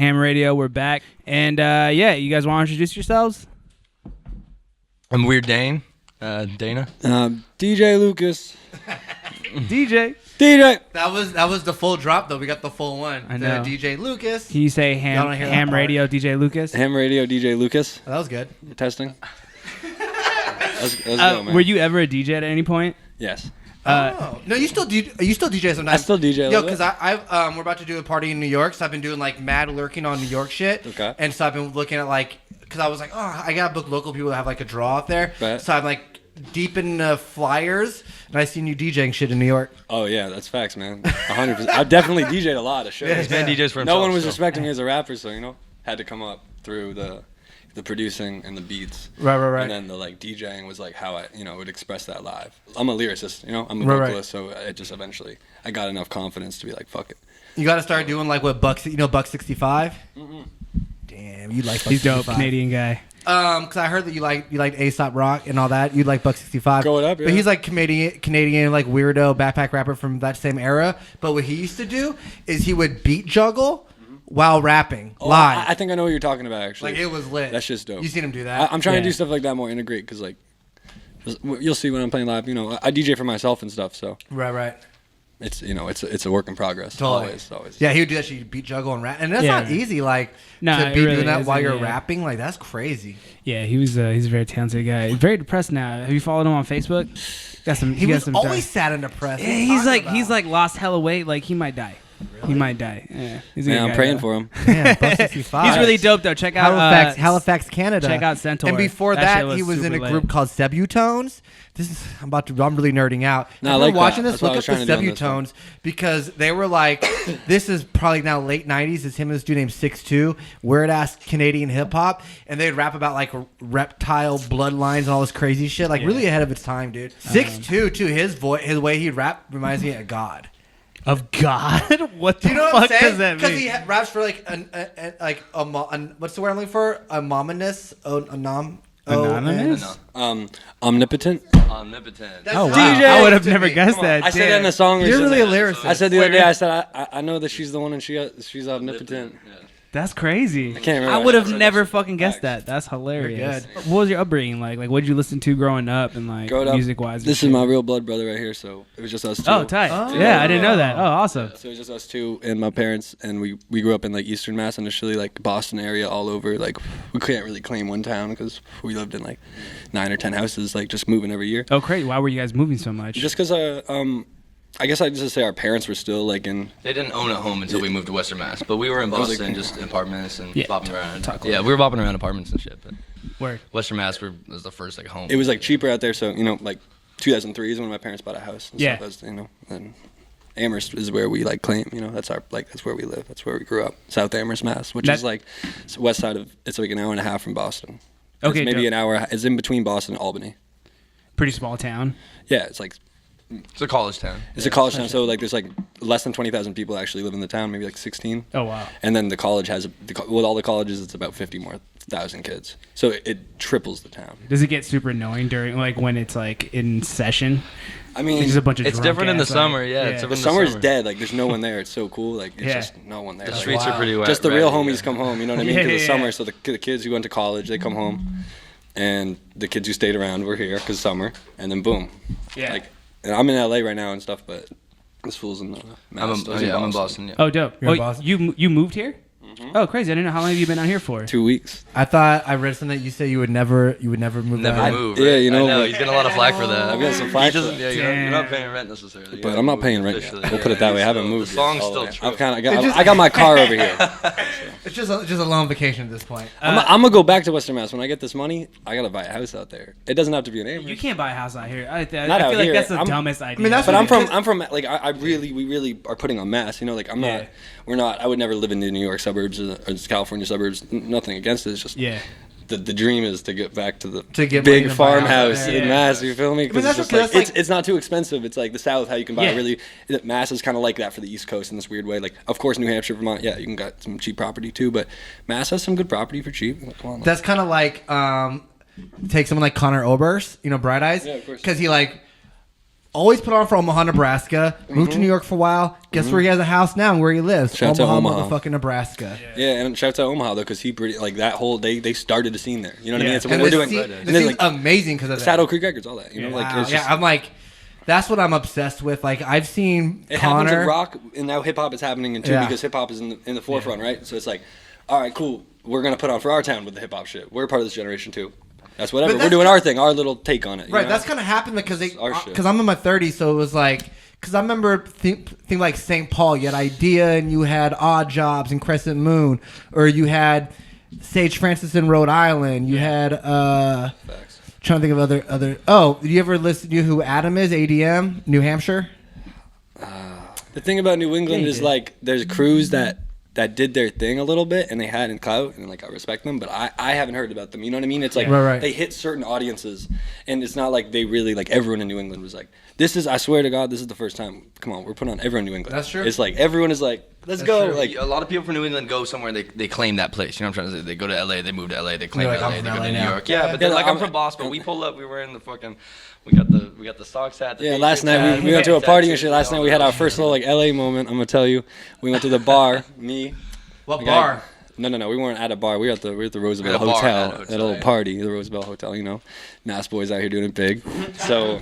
Ham Radio. We're back. And yeah, you guys want to introduce yourselves? I'm Weird Dane. Dana. DJ Lucas. DJ. That was the full drop though. We got the full one. I know. DJ Lucas. Can you say Ham Radio, DJ Lucas? Ham Radio, DJ Lucas. Oh, that was good. Testing. Let's go, man. Were you ever a DJ at any point? Yes. No, you still DJ sometimes. I still DJ. Yo, because we're about to do a party in New York, so I've been doing like mad lurking on New York shit. Okay. And so I've been looking at like, because I was like, oh, I gotta book local people that have like a draw out there. Right. So I'm like deep in flyers, and I seen you DJing shit in New York. Oh yeah, that's facts, man. 100%. I've definitely DJed a lot of shows. Yeah, He's been DJs for himself. No one was respecting me as a rapper, so had to come up through the producing and the beats. Right. And then the like DJing was like how I would express that live. I'm a lyricist, I'm a Right. vocalist, so I just eventually I got enough confidence to be like, fuck it. You got to start doing like what Buck 65. Mm-mm. Damn, you like Buck He's dope, 65. Canadian guy. Because I heard that you like A$AP Rock and all that. You like Buck 65. Growing up, yeah. But he's like Canadian like weirdo backpack rapper from that same era. But what he used to do is he would beat juggle while rapping live. I think I know what you're talking about, actually. Like it was lit. That's just dope. You seen him do that? I'm trying to do stuff like that more integrate, because like you'll see when I'm playing live. I DJ for myself and stuff, so Right. it's it's a work in progress. Totally. Always. Yeah, he would do that. She'd beat juggle and rap, and that's Yeah. not easy. Like No, to it be really doing that while isn't, you're yeah. rapping, like that's crazy. Yeah, he's a very talented guy. He's very depressed now. Have you followed him on Facebook? He got was some always sad and depressed. Yeah, What are you he's talking like lost hella weight. Like he might die. Really? He might die. Yeah, he's a good I'm guy, praying though. for him. about? Man, Buck 65. He's really dope though. Check out Halifax, Canada. Check out Centaur. And before That shit that, he was in super a lit. group called Sebutones. I'm really nerding out. No, If I you're like watching that. this, That's what look I up was the trying to do on this one. Sebutones because they were like, this is probably now late 90s. It's him and this dude named 6'2", weird ass Canadian hip hop, and they'd rap about like reptile bloodlines and all this crazy shit, like really ahead of its time, dude. 6'2", too. His way he'd rap reminds me of God. Of God? What the Do you know fuck what I'm saying? does that Because mean? he raps for like what's the word I'm looking for? Anonymous. Anonymous? Omnipotent. Omnipotent. That's Oh wow! DJ I would have to never me. guessed Come on. that. I said that in a song. You're really a recently. lyricist. I said the other day. I said I know that she's the one and she's omnipotent. That's crazy. I can't remember. I would have I said never that shit. fucking guessed Facts. that. That's hilarious. You're What was your upbringing like? Like, what did you listen to growing up and like Growing up, music wise? This is my real blood brother right here. So it was just us two. Oh, tight. Oh. Yeah, I didn't know that. Oh, awesome. So it was just us two and my parents, and we grew up in like Eastern Mass, initially like Boston area, all over. Like we can't really claim one town because we lived in like 9 or 10 houses, like just moving every year. Oh, crazy. Why were you guys moving so much? Just because I guess I'd just say our parents were still like in. They didn't own a home until we moved to Western Mass, but we were in was Boston, like- just in apartments and Yeah, bopping around. talk Yeah, we were bopping around apartments and shit. But Word. Western Mass was the first like home. It was like cheaper out there, so like 2003 is when my parents bought a house. And Yeah. stuff, and Amherst is where we like claim. That's that's where we live. That's where we grew up. South Amherst, Mass, which is like west side of. It's like an hour and a half from Boston. Okay, it's maybe dope. an hour. It's in between Boston and Albany. Pretty small town. Yeah, it's like. It's a college town. It's a college town, so like there's like less than 20,000 people actually live in the town, maybe like 16. Oh wow. And then the college has, with all the colleges, it's about 50 more thousand kids. So it triples the town. Does it get super annoying during like when it's like in session? I mean, Like, there's a bunch of It's drunk different in the ass, like- summer, yeah. It's the different in summer's summer. dead. Like there's no one there. It's so cool. Like it's Yeah. just no one there. The Like, streets are pretty wet. just the real ratty, homies yeah. come home. You know what I mean? Yeah, Because it's yeah. summer, so the kids who went to college, they come home, and the kids who stayed around were here because summer, and then boom. Yeah. Like, and I'm in LA right now and stuff, but this fool's in Mass. I'm in Boston. Yeah. Oh, dope. You're in Oh, Boston? you moved here? Oh, crazy. I didn't know how long have you been out here for? 2 weeks. I thought I read something that you said you would never move. Never out. move. yeah, right? you know, I know but- he's getting a lot of flack for that. I'm getting some flack He for doesn't- that. Yeah, you're not paying rent necessarily. But I'm not paying rent yet. We'll put it that way. I haven't moved The yet. song's all the still way. true. I've kind of I got my car over here. It's just a long vacation at this point. I'm gonna go back to Western Mass when I get this money. I gotta buy a house out there. It doesn't have to be an Amherst. You can't buy a house out here. I feel Not out like here. that's the I'm- dumbest idea. I mean, that's But what I'm from like we really are putting on Mass. Like I'm Yeah. not. We're not. I would never live in the New York suburbs or the California suburbs. Nothing against it. It's just Yeah. the dream is to get back to the get money big to buy a house farmhouse out there. in Yeah. Mass. You feel me? Because that's it's just okay, like, that's like- it's not too expensive. It's like the South, how you can buy Yeah. really. Mass is kind of like that for the East Coast in this weird way. Like of course New Hampshire, Vermont, yeah, you can get some cheap property too, but Mass has some good property for cheap. Like, come on, That's kind of like take someone like Connor Oberst, Bright Eyes, Yeah, of course. because he like always put on for Omaha, Nebraska. Moved to New York for a while. Guess where he has a house now and where he lives? Shout out to Omaha. motherfucking Nebraska. Yeah, and shout out to Omaha though, because he pretty like that whole they started the scene there. You know what I mean? Yeah. It's what And we're this doing. scene, And this then, scene's amazing because of that. Saddle Creek Records, all that. You know, like Wow. it's just, I'm like, that's what I'm obsessed with. Like I've seen it happens in Connor. rock, and now hip hop is happening in too, Yeah. because hip hop is in the forefront, right? So it's like, all right, cool. We're gonna put on for our town with the hip hop shit. We're part of this generation too. That's whatever. But We're that's doing our thing, our little take on it. you Right, know? that's kind of happened because our shit. I'm in my 30s, so it was like, because I remember think like St. Paul, you had Idea and you had Odd Jobs and Crescent Moon, or you had Sage Francis in Rhode Island. You had Facts. trying to think of other. Oh, did you ever listen to who Adam is? ADM, New Hampshire. The thing about New England Yeah, you is did. like there's crews that did their thing a little bit and they had in clout and like I respect them, but I haven't heard about them. You know what I mean? It's like Right. they hit certain audiences, and it's not like they really like everyone in New England was like, this is, I swear to God, this is the first time. Come on, we're putting on everyone in New England. That's true. It's like everyone is like, let's go. true. Like A lot of people from New England go somewhere and they claim that place. You know what I'm trying to say? They go to LA, they move to LA, they claim You're like, LA, I'm they from go LA to New now. York. Yeah, but Yeah, they're like, like, I'm from I'm- Boston. We pull up, we were in the fucking, we got the socks hat. The yeah, t-shirts last night hat, we went to a got party and tattoos, shit. Last all night we that had our shit. first little like LA moment. I'm gonna tell you, we went to the bar. Me. What the bar? guy- No, we weren't at a bar. We were at the Roosevelt At a bar, Hotel, at a at a hotel, little yeah. party, the Roosevelt Hotel. You know, Mass boys out here doing it big. So,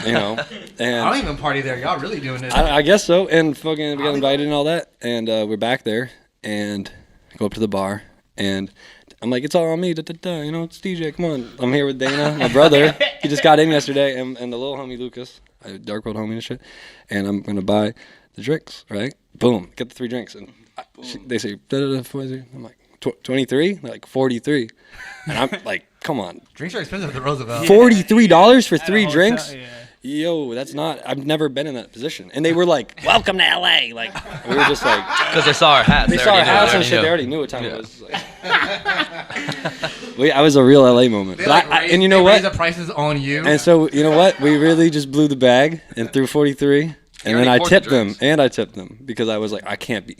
you know, I and don't even party there. Y'all really doing it? I guess so. And fucking we got invited and all that, and we're back there, and I go up to the bar, and I'm like, it's all on me. Da, da, da. You know, it's DJ. Come on. I'm here with Dana, my brother. He just got in yesterday, and the little homie Lucas, Dark World homie and shit. And I'm gonna buy the drinks. Right? Boom. Get the 3 drinks, and they say, da, da, da, 40. I'm like, 23? They're like 43, and I'm like, come on, Drinks are expensive at the Roosevelt. $43 for 3 hotel, drinks? yeah. Yo, that's not. I've never been in that position. And they were like, "Welcome to LA." Like we were just like, Because they saw our hats. they saw our already knew, hats and shit. They knew. already knew what time Yeah. it was. Like, I was a real LA moment. They, But like, and you know they what? raise the prices on you. And so you know what? We really just blew the bag and threw 43, and then already I poured the tipped them. drinks. And I tipped them because I was like, I can't be.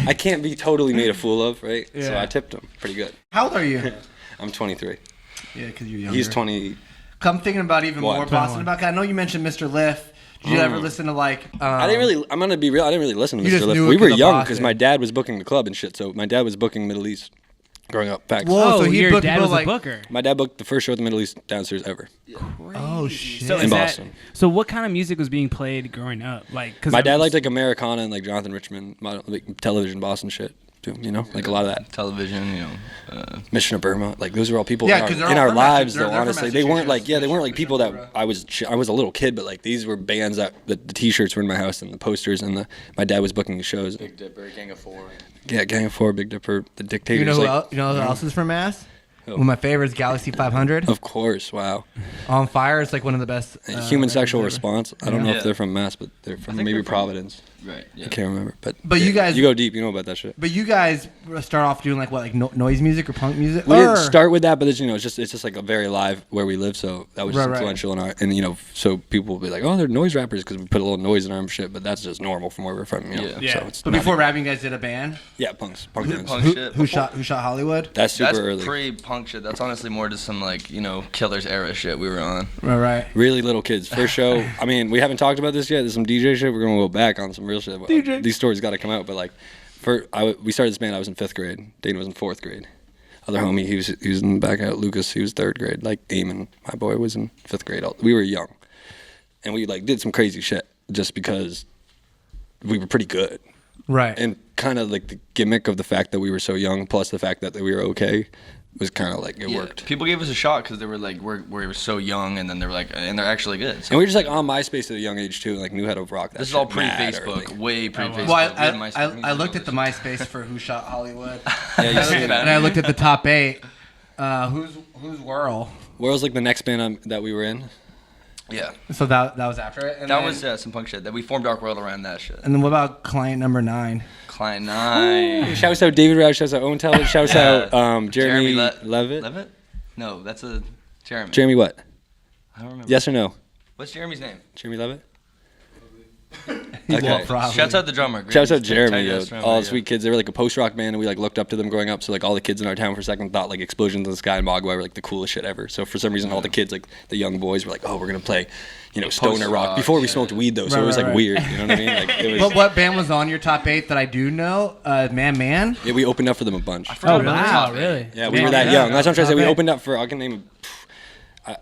I can't be totally made a fool of, right? So Yeah. I tipped him pretty good. How old are you? I'm 23. Yeah, because you're younger. He's 20. I'm thinking about even What? more Boston. About. I know you mentioned Mr. Liff. Did you ever listen to like? I didn't really. I'm gonna be real. I didn't really listen to You Mr. just Liff. knew it We were 'cause of young Boston. because my dad was booking the club and shit. So my dad was booking Middle East growing up. Facts. Whoa, Oh, so he your booked dad people was like- a booker. My dad booked the first show at the Middle East downstairs ever. Oh shit! So In is that- Boston. so what kind of music was being played growing up? Like, cause My I'm dad liked just- like Americana and like Jonathan Richman, like television Boston shit too. You know, like a lot of that. Television, you know. Mission of Burma, like those were all people Yeah, in 'cause they're our, in all our from lives. They're Though from honestly, they weren't like Massachusetts. they weren't like people that I was a little kid, but like these were bands that the T-shirts were in my house and the posters and my dad was booking the shows. Big Dipper, Gang of Four. Yeah, Gang of Four, Big Dipper, the Dictators. You know who like, else? You know who else is from Mass? Who? One of my favorites, Galaxy 500. Of course, wow. On Fire. It's like one of the best. Human bands Sexual ever. Response. I don't know Yeah. if they're from Mass, but they're from think maybe they're from- Providence. Right. Yeah. I can't remember, but You guys, you go deep. You know about that shit. but you guys start off doing like what, like noise music or punk music? We Or- didn't start with that, but it's it's just like a very live where we live, so that was just Right, right. influential in our and so people will be like, oh, they're noise rappers because we put a little noise in our shit, but that's just normal from where we're from, Yeah. Yeah. So it's But not- before rapping, you guys did a band. yeah, punk bands. Punk Who, shit. who shot Hollywood? That's super That's early. pre-punk shit. That's honestly more just some like Killers era shit we were on. Right. Really little kids. First show. I mean, we haven't talked about this yet. There's some DJ shit. We're gonna go back on some real shit. DJ. These stories got to come out. But like, we started this band. I was in 5th grade. Dane was in 4th grade. Other homie, he was in the back out. Lucas, he was 3rd grade. Like Eamon, my boy, was in 5th grade. We were young, and we like did some crazy shit just because we were pretty good. Right. And kind of like the gimmick of the fact that we were so young, plus the fact that we were okay, was kind of like it worked. People gave us a shot because they were like, we were so young, and then they were like, and they're actually good. So And we were just like on MySpace at a young age too, like knew how to rock that. this is all shit mad pre-Facebook, early. way pre-Facebook. well, We had MySpace I music, looked all at the this MySpace for Who Shot Hollywood. Yeah, you see and that. I looked at the top 8. Who's Whirl? Where was like the next band that we were in? shit. Yeah, So that was after it. And that then, was some punk shit. That we formed Dark World around that shit. And then what about Client Number 9? Klein 9. Shouts out David Rouse, shouts out Owen Talbot, shouts out Jeremy Levitt. Levitt? No, that's a Jeremy. Jeremy what? I don't remember. Yes or no? What's Jeremy's name? Jeremy Levitt? Okay. Probably. Shouts out the drummer. Shouts out Tight Jeremy, ass yo. drummer, All yeah. sweet kids. They were like a post-rock band, and we like looked up to them growing up. So like all the kids in our town for a second thought like Explosions in the Sky and Mogwai were like the coolest shit ever. So for some reason, all the kids, like the young boys, were like, oh, we're gonna play, stoner rock. Before we smoked weed though, so it was like weird. You know what I mean? Like it was. But what band was on your top 8 that I do know? Man. Yeah, we opened up for them a bunch. Oh wow, really? Yeah, we were that young. That's what I'm trying to say. We Okay. opened up for. I can name.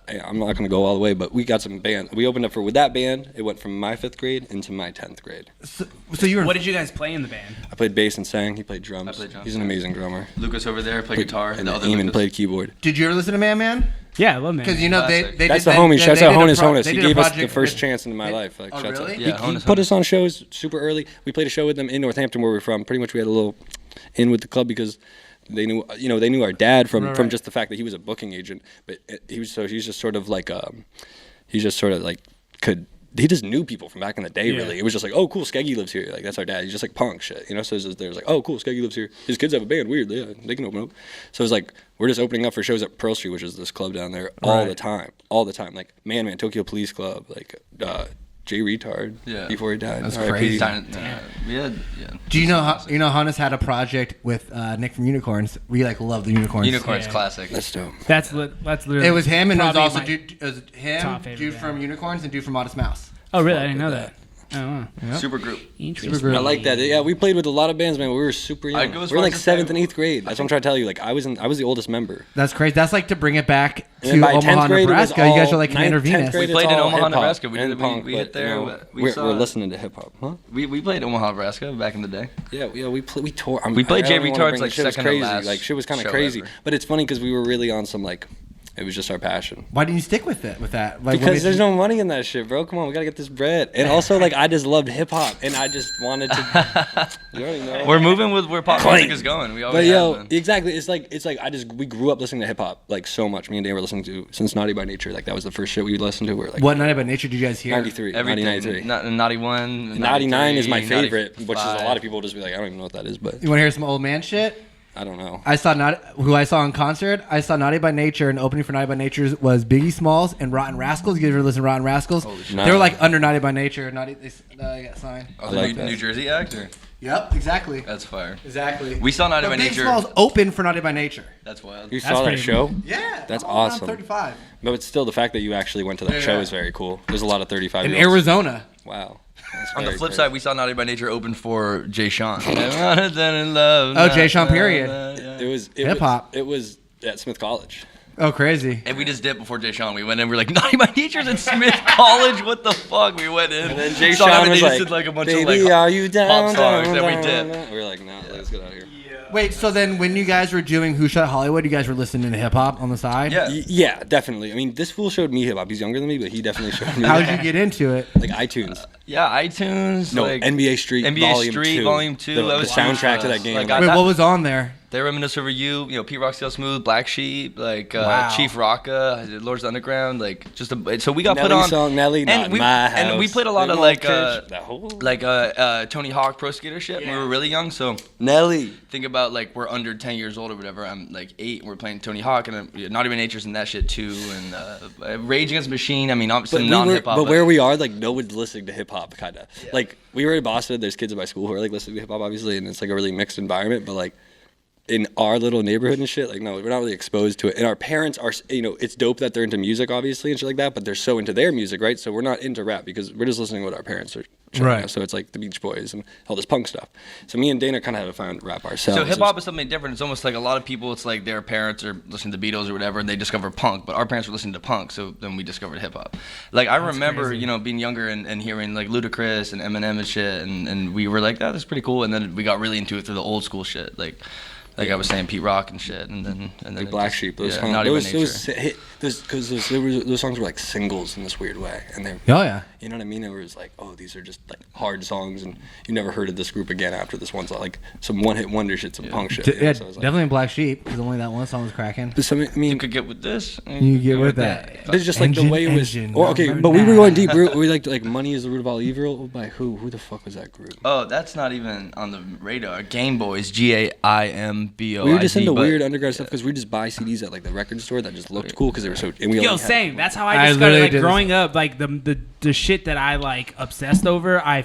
I'm not gonna go all the way, but we got some band. We opened up for with that band. It went from my 5th grade into my 10th grade. So you were. What did you guys play in the band? I played bass and sang. He played drums. I played drums, He's an amazing drummer. Lucas over there played guitar, and the other Eamon Lucas. played keyboard. Did you ever listen to Man? Yeah, I love man. Because Classic. they That's did, the homie. they Shouts did out a Honus pro- Honus. they He did a gave us the project first with- chance in my life. Like, Oh, shouts really? out. Yeah, He Honus put Honus. us on shows super early. We played a show with them in Northampton, where we're from. Pretty much, we had a little in with the club because they knew, they knew our dad from just the fact that he was a booking agent. But he's just sort of like, he just knew people from back in the day. Yeah. Really, it was just like, oh, cool, Skeggy lives here. Like that's our dad. He's just like punk shit, So it's just, there's like, oh, cool, Skeggy lives here. His kids have a band. Weird, yeah, they can open up. So it's like we're just opening up for shows at Pearl Street, which is this club down there, all the time. Like Man, Tokyo Police Club, like Jay Retard. Yeah. Before he died. That's R.I.P. crazy. Yeah. Do you know Hannes had a project with Nick from Unicorns? We like love the Unicorns. Unicorn's Yeah. classic. That's dope. That's literally. It was him, and it was probably also my it was him, top favorite dude band. from Unicorns, and dude from Modest Mouse. Oh really? I didn't know that. Oh wow. Super group. Interesting. I like that. Yeah, we played with a lot of bands, man. We were super young. I'd go We as were far like as to say- 7th and 8th grade. That's what I'm trying to tell you. Like I was the oldest member. That's crazy. That's like to bring it back And to then by 10th Omaha, grade, it was Nebraska. You guys all are like Commander 9th, 10th Venus. grade, We played it's in all Omaha, hip-hop Nebraska. We and did- punk, we hit but, there. We're listening to hip hop, huh? We played Omaha, Nebraska back in the day. Yeah, we tore. We played I Jay don't wanna Retard's, bring- like, shit was second to crazy. last Like shit was kind of show crazy, ever. but it's funny because we were really on some like. It was just our passion. Why didn't you stick with it? With that? Like, Because there's no money in that shit, bro. Come on, we gotta get this bread. And also, like, I just loved hip hop, and I just wanted to. You already know. We're moving with where pop music is going. We But always yo, have been. exactly. It's like we grew up listening to hip hop like so much. Me and Dane were listening to since Naughty by Nature. Like that was the first shit we listened to. We're like What Night About Nature did you guys hear? 93, Everything. 1993. Naughty 1. 99 is my 93, favorite, which is a 95. lot of people just be like, I don't even know what that is, but You want to hear some old man shit? I don't know. I saw in concert. I saw Naughty by Nature, and the opening for Naughty by Nature was Biggie Smalls and Rotten Rascals. You guys ever listen to Rotten Rascals? shit. They were like under Naughty by Nature. They got signed. Oh, I the like New that. Jersey actor. Yep, exactly. That's fire. Exactly. We saw Naughty by Biggie Nature. Smalls open for Naughty by Nature. That's wild. You That's saw that pretty- show? Yeah, That's I'm around awesome. 35 But it's still the fact that you actually went to that show Yeah. is very cool. There's a lot of 35 in year olds. Arizona. Wow. That's On the very flip crazy. side, we saw Naughty by Nature open for Jay Sean. in love. Oh, Jay Sean, period. Hip hop. It was at Smith College. Oh, crazy. And we just dipped before Jay Sean. We went in. We were like, Naughty by Nature's at Smith College. What the fuck? We went in. And then Jay saw them, Sean and was they just like, did like a bunch "Baby, of like are you down?" pop songs, down, and we down, dipped. down?" We were like, no, let's get out of here. Wait, so then when you guys were doing Who Shot Hollywood, you guys were listening to hip hop on the side? Yeah. Yeah, definitely. I mean, this fool showed me hip hop. He's younger than me, but he definitely showed me. How did you get into it? Like iTunes? Yeah, iTunes. No, like, NBA Street. NBA Volume Street 2. Volume 2. The, that the was soundtrack huge to for that us. game. Like, Like, Wait, that- what was on there? They Reminisce Over You, Pete Rock, Steel Smooth, Black Sheep, like Wow. Chief Rocka, Lords of the Underground, like just a. So we got put Nelly on. song, Nelly, and Not we My and we House. played a lot They of won't like catch that whole- Tony Hawk Pro Skater shit when we were really young. So Nelly. think about like we're under 10 years old or whatever. I'm like 8 and we're playing Tony Hawk and Naughty by Nature's and that shit too. And Rage Against the Machine. I mean, obviously non hip hop. But where we are, like, no one's listening to hip hop, kind of. Yeah. Like, we were in Boston. There's kids at my school who are like listening to hip hop, obviously, and it's like a really mixed environment. But like, in our little neighborhood and shit, like, no, we're not really exposed to it. And our parents are, it's dope that they're into music, obviously, and shit like that. But they're so into their music, right? So we're not into rap because we're just listening to what our parents are. Right. Us. So it's like the Beach Boys and all this punk stuff. So me and Dana kind of had to find rap ourselves. So hip hop is something different. It's almost like a lot of people. It's like their parents are listening to Beatles or whatever, and they discover punk. But our parents were listening to punk, so then we discovered hip hop. Like I remember, crazy. being younger and hearing like Ludacris and Eminem and shit, and we were like, that's pretty cool. And then we got really into it through the old school shit, like I was saying, Pete Rock and shit, and then Like Black Sheep, those songs, Naughty by Nature. those songs were like singles in this weird way, and they, Oh, yeah. you know what I mean? It was like, oh, these are just like hard songs, and you never heard of this group again after this one song, like some one-hit wonder shit, some punk shit. Yeah, So I was like, definitely Black Sheep, because only that one song was cracking. but some, I You mean, could get with this. You get with that. it's just like the way it was. Engine, Or, okay, number but we were going 9. deep. We like "Money Is the Root of All Evil" by who? Who the fuck was that group? Oh, that's not even on the radar. Game Boys, GAIMBOIZ. We were just into but- weird underground stuff because we just buy CDs at like the record store that just looked cool because they were so. And we Yo, only had- same. That's how I I discovered. literally Like did growing up, like the the shit that I like obsessed over, I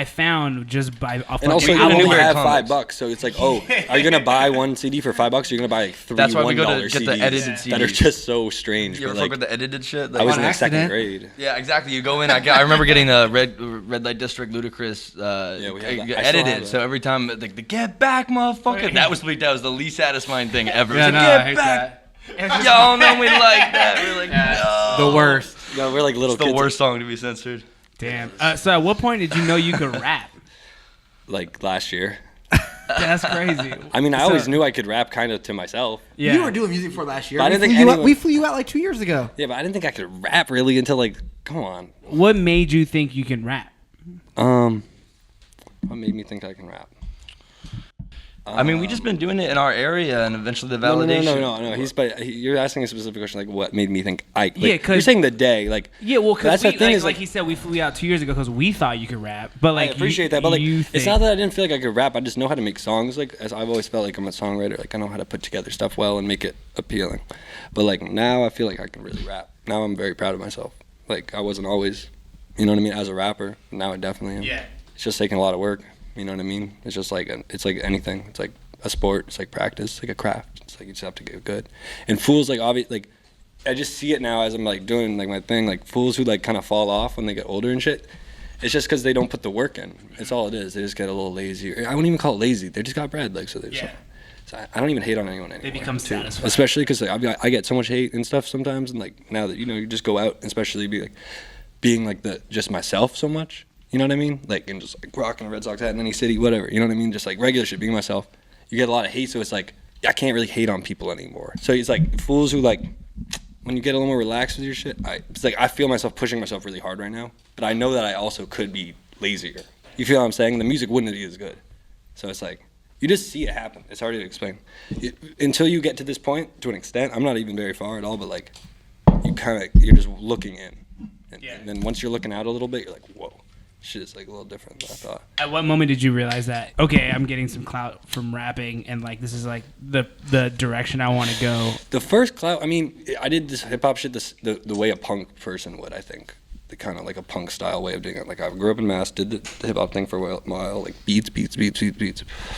found just by off. And also, you you don't only wear have comics. $5, so it's like, oh, are you gonna buy one CD for $5? Or are you gonna buy like three That's why we go to $1 get the CDs edited that are CDs. just so strange. You but, ever fuck with the edited shit? I was On in like second accident? grade. Yeah, exactly. You go in. I remember getting a red light district Ludacris we had that. I still have edited. it. So every time like the get back, motherfucker, that was the least satisfying thing ever. Yeah, It was no, like, I get hate back. that. Y'all know we like that. We're like, no. The worst. No, we're like little It's the kids. worst song to be censored. Damn. So at what point did you know you could rap? Like last year. That's crazy. I mean, I So- always knew I could rap kind of to myself. Yeah. You were doing music for last year. But I didn't we, think flew you out, anyone- we flew you out like 2 years ago. Yeah, but I didn't think I could rap really until like, come on. What made you think you can rap? What made me think I can rap? I mean, we just been doing it in our area, and eventually the No, validation. no. You're asking a specific question, like what made me think I. Like, Yeah, 'cause- you're saying the day, like. Yeah, well, because That's the thing is, like like- he said, we flew out 2 years ago because we thought you could rap. But like, I appreciate that, but like, you it's think- not that I didn't feel like I could rap. I just know how to make songs. Like, as I've always felt like I'm a songwriter. Like, I know how to put together stuff well and make it appealing. But like now, I feel like I can really rap. Now I'm very proud of myself. Like I wasn't always, you know what I mean, as a rapper. Now I definitely am. Yeah. It's just taking a lot of work. You know what I mean? It's just like it's like anything. It's like a sport. It's like practice. It's like a craft. It's like you just have to get good. And fools like obvious like. I just see it now as I'm like doing like my thing. Like fools who like kind of fall off when they get older and shit. It's just because they don't put the work in. It's all it is. They just get a little lazy. I wouldn't even call it lazy. They just got bread. Like so. They just, Yeah. So I don't even hate on anyone anymore. They become too. satisfied. Especially because like, I get so much hate and stuff sometimes. And like now that you just go out, and especially being like just myself so much. You know what I mean? Like and just like rocking a Red Sox hat in any city, whatever. You know what I mean? Just like regular shit, being myself. You get a lot of hate, so it's like I can't really hate on people anymore. So it's like fools who like. When you get a little more relaxed with your shit, it's like I feel myself pushing myself really hard right now, but I know that I also could be lazier. You feel what I'm saying? The music wouldn't be as good. So it's like, you just see it happen. It's hard to explain. Until you get to this point, to an extent, I'm not even very far at all, but like, you're just looking in. And then once you're looking out a little bit, you're like, whoa, shit is like a little different than I thought. At what moment did you realize that? Okay, I'm getting some clout from rapping, and like this is like the direction I want to go. The first clout, I mean, I did this hip hop shit the way a punk person would, I think. The kind of like a punk style way of doing it. Like I grew up in Mass, did the hip hop thing for a while, like beats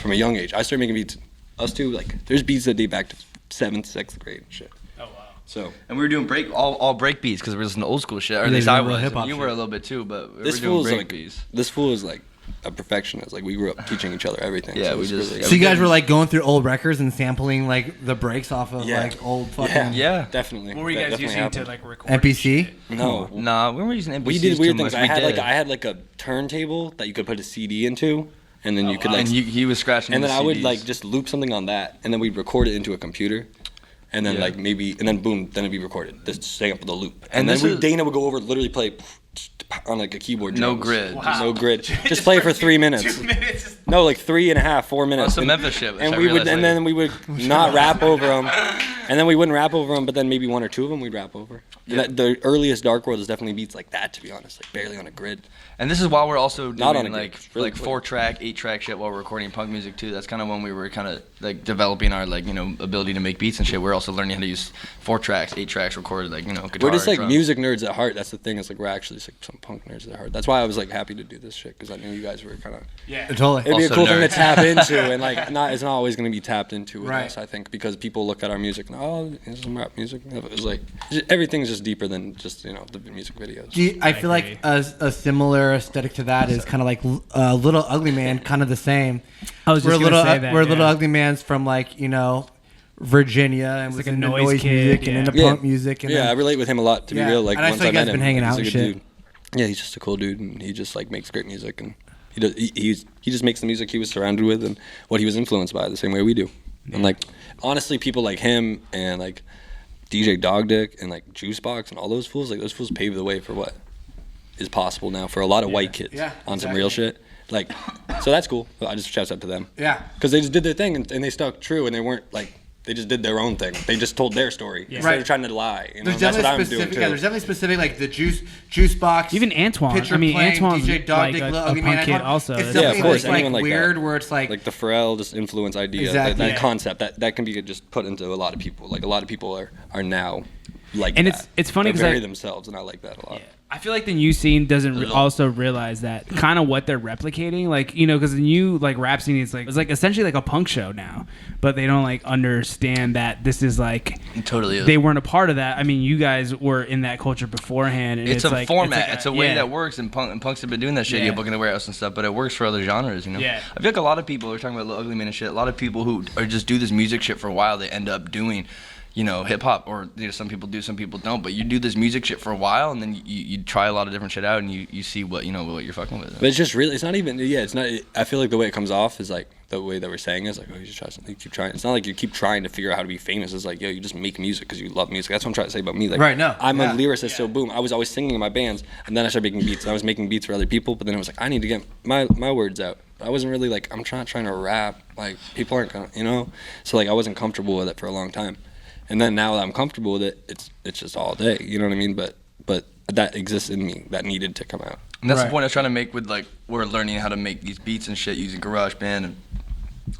from a young age. I started making beats. Us two, like there's beats that date back to 7th, 6th grade and shit. Oh wow. So And we were doing all break beats because we were listening to old school shit. Or at Yeah, least you I were real was. hip-hop You shit. were a little bit too, but we this were doing fool is break like beats. this fool is like a perfectionist. Like we grew up teaching each other everything. Yeah, so we it's just- really, yeah, So you guys were like going through old records and sampling like the breaks off of Yeah. like old fucking Yeah. definitely. What were you That guys definitely using happened. to like record? NPC. No, Nah, we were using NPCs we did weird too things. much. I had We I had like a turntable that you could put a CD into, and then you could like and he was scratching. and the then I would CDs. like just loop something on that, and then we'd record it into a computer, and then Yeah. like maybe, and then boom, then it'd be recorded. This sample, the loop, And and then this is- Dana would go over, literally play on like a keyboard. No drums. grid. Wow. No grid. Just play for 3 minutes. 2 minutes. No, like 3.5, 4 minutes. some And- Memphis shit, which And I we would, realized and later. then we would not rap over them, and then we wouldn't rap over them, but then maybe one or two of them we'd rap over. Yeah. The earliest Dark World is definitely beats like that, to be honest, like barely on a grid. And this is while we're also doing Not on a like gig, really quick. 4-track, 8-track shit while we're recording punk music too. That's kind of when we were kind of like developing our like ability to make beats and shit. We're also learning how to use 4 tracks, 8 tracks recorded like guitar. We're just like drums. music nerds at heart. That's the thing. It's like we're actually just, like some punk nerds at heart. That's why I was like happy to do this shit, because I knew you guys were kind of. Yeah. Totally. It'd be a Also cool thing to nerds. tap into, and like it's not always going to be tapped into with Right. us. I think because people look at our music and it's some rap music. It's like everything's just deeper than just the music videos. I feel agree. like a similar aesthetic to that is kind of like Little Ugly Man, kind of the same. I was just we're gonna little, say that. we're yeah. Little Ugly Man's from like Virginia and It's was like a into noise noise kid, music yeah. and into Yeah. punk music. And Yeah, I then, relate with him a lot. To Yeah, be real, like and I once saw you I met guys him, been hanging he's out a and good shit. dude. Yeah, he's just a cool dude, and he just like makes great music, and he just makes the music he was surrounded with and what he was influenced by the same way we do. And like honestly, people like him and like DJ Dog Dick and like Juicebox and all those fools, like those fools paved the way for what is possible now for a lot of white kids Yeah, on some real shit. Like, so that's cool. I just shouts out to them. Yeah. Because they just did their thing and they stuck true, and they weren't like. They just did their own thing. They just told their story instead Right. of trying to lie. You know? There's That's what definitely I'm doing specific. too. Yeah, there's definitely specific like the juice box. Even Antoine. Picture I mean, playing, Antoine's DJ Dog like Dick, a Lil Ugly punk Man, kid Antoine. also. It's Yeah, definitely of course, like anyone like weird that. where it's like Like the Pharrell just influence idea, Exactly. that Yeah. concept that can be just put into a lot of people. Like a lot of people are now like And that. it's funny They're 'cause very I- themselves, and I like that a lot. I feel like the new scene doesn't also realize that kind of what they're replicating, like, you know, because the new like rap scene is like it's like essentially like a punk show now, but they don't like understand that this is like It totally is. they weren't a part of that. I mean, you guys were in that culture beforehand, and It's a like, format. It's a way yeah. that works, and punks have been doing that shit. Yeah. You book in the warehouse and stuff, but it works for other genres, you know. Yeah. I feel like a lot of people are talking about Lil Ugly Man and shit. A lot of people who are just do this music shit for a while, they end up doing, you know, hip hop, or you know, some people do, some people don't. But you do this music shit for a while, and then you try a lot of different shit out, and you see what what you're fucking with. But it's just really, it's not even, it's not, I feel like the way it comes off is like, the way that we're saying is like, oh, you just try something, you keep trying. It's not like you keep trying to figure out how to be famous. It's like, yo, you just make music because you love music. That's what I'm trying to say about me. Like, Right, no. I'm a lyricist, so boom. I was always singing in my bands, and then I started making beats. And I was making beats for other people, but then it was like, I need to get my words out. I wasn't really like, I'm trying to rap. Like, people aren't gonna, you know? So like, I wasn't comfortable with it for a long time. And then now that I'm comfortable with it, it's just all day. You know what I mean? But that exists in me that needed to come out. And that's Right. the point I was trying to make with like we're learning how to make these beats and shit using GarageBand and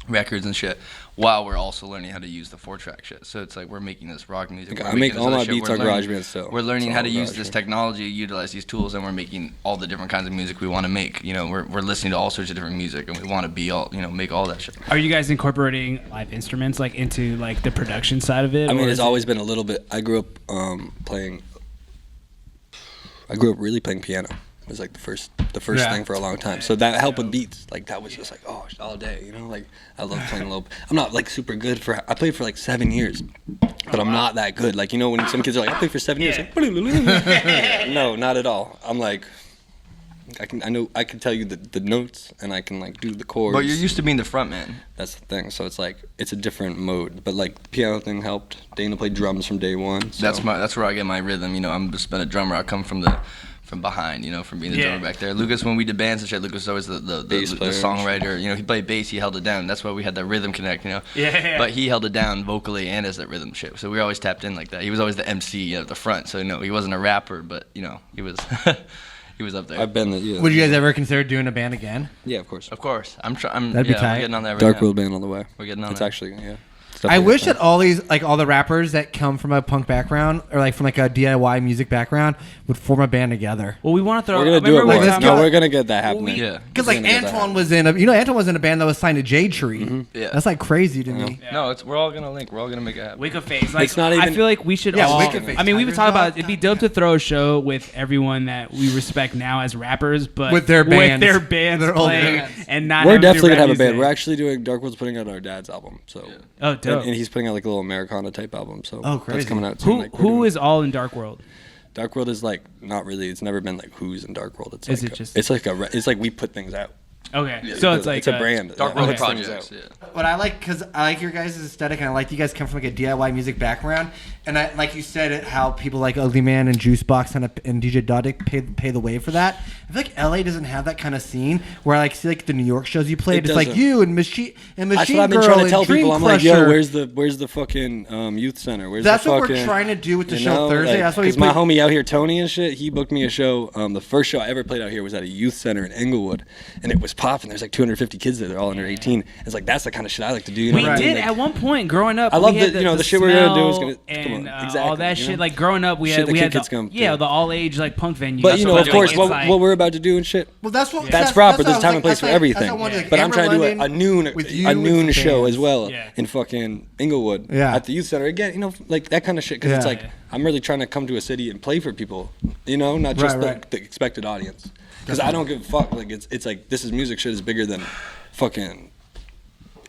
records and shit, while we're also learning how to use the 4-track shit. So it's like we're making this rock music. Like, we're I make making this all other my shit, beats we're on learning- GarageBand still. We're learning It's how to all use this GarageBand. technology, utilize these tools, and we're making all the different kinds of music we want to make. You know, we're listening to all sorts of different music, and we want to be all, you know, make all that shit. Are you guys incorporating live instruments like into like the production side of it? I mean, or it's is it- always been a little bit. I grew up really playing piano. It was like the first Yeah. thing for a long time. So that helped with beats. Like that was just like, oh, all day, you know. Like I love playing a little. I'm not like super good for. I played for like 7 years, but I'm not that good. Like, you know, when some kids are like, I played for 7 years. Like, no, not at all. I'm like, I can tell you the notes, and I can like do the chords. But you're used to being the front man. That's the thing. So it's like it's a different mode. But like the piano thing helped. Dana played drums from day one. So. That's where I get my rhythm. You know, I'm just been a drummer. I come from behind, you know, from being the drummer back there. Lucas, when we did bands and shit, Lucas was always the songwriter. You know, he played bass, he held it down. That's why we had that rhythm connect, you know. Yeah. But he held it down vocally and as that rhythm shit. So we were always tapped in like that. He was always the MC at the front. So no, he wasn't a rapper, but you know, he was he was up there. I've been the. Yeah. Would you guys ever consider doing a band again? Yeah, of course. Of course. I'm trying. That'd be We're tight. getting on that right Dark now. World band on the way. We're getting on It's that. actually I wish that all the rappers that come from a punk background or like from like a DIY music background would form a band together. Well, we want to throw. We're gonna do it remember we more. were talking No, about- we're gonna get that happening. Yeah. Because like We're gonna get that Antoine happening. was in a band that was signed to Jade Tree. Yeah. That's like crazy to me. No, we're all gonna link. We're all gonna make it happen. Wicked Face. Like, It's not I even- feel like we should Yeah, all. Wicked Face. I mean, we were Tiger's talking Dog. about it'd be dope to throw a show with everyone that we respect now as rappers, but With their bands. their bands Their old playing bands. and not. We're having to definitely do gonna have a rap band. music. We're actually doing Dark World's putting out our dad's album. So. Oh, dope. And he's putting out like a little Americana type album. So Oh, crazy. that's coming out soon. Who Like, we're who doing- is all in Dark World? Dark World is like not really. It's never been like who's in Dark World. It's Is like it just- it's like it's like we put things out. Okay, so it's like it's a brand. Dark Yeah, World we put things Projects. out. Yeah. What I like, because I like your guys' aesthetic, and I like you guys come from like a DIY music background, and I like you said it, how people like Ugly Man and Juicebox and DJ Dodic pay the way for that. I feel like LA doesn't have that kind of scene where I like see like the New York shows you played. It It's like doesn't. you and Machine That's Girl what I've been trying to and tell Dream people. I'm like, Crusher. yo, where's the fucking youth center? Where's That's the what fucking, we're trying to do with the you show know, Thursday. like, That's why we 'cause my put- homie out here, Tony and shit, he booked me a show. The first show I ever played out here was at a youth center in Inglewood, and it was popping. There's like 250 kids there. They're all under 18. It's like that's the kind of shit I like to do. You know We what I mean? did Like, at one point growing up. I love we had the- you know, the shit we're gonna do is gonna- smell come and on, all exactly, that you shit. know? Like growing up, we Shit had the we had kids come the to. all age like punk venue. But you know, of course, what what we're about to do and shit. Well, that's what That's proper. There's what I time was and place for like- everything. that's what I wanted, like, But I'm Amber trying to do London with you a with noon the show bands. as well Yeah. in fucking Inglewood Yeah. at the youth center again. You know, like that kind of shit. Because it's Yeah. like I'm really trying to come to a city and play for people. You know, not just Right. the expected audience. Because I don't give a fuck. Like it's like this is music shit is bigger than fucking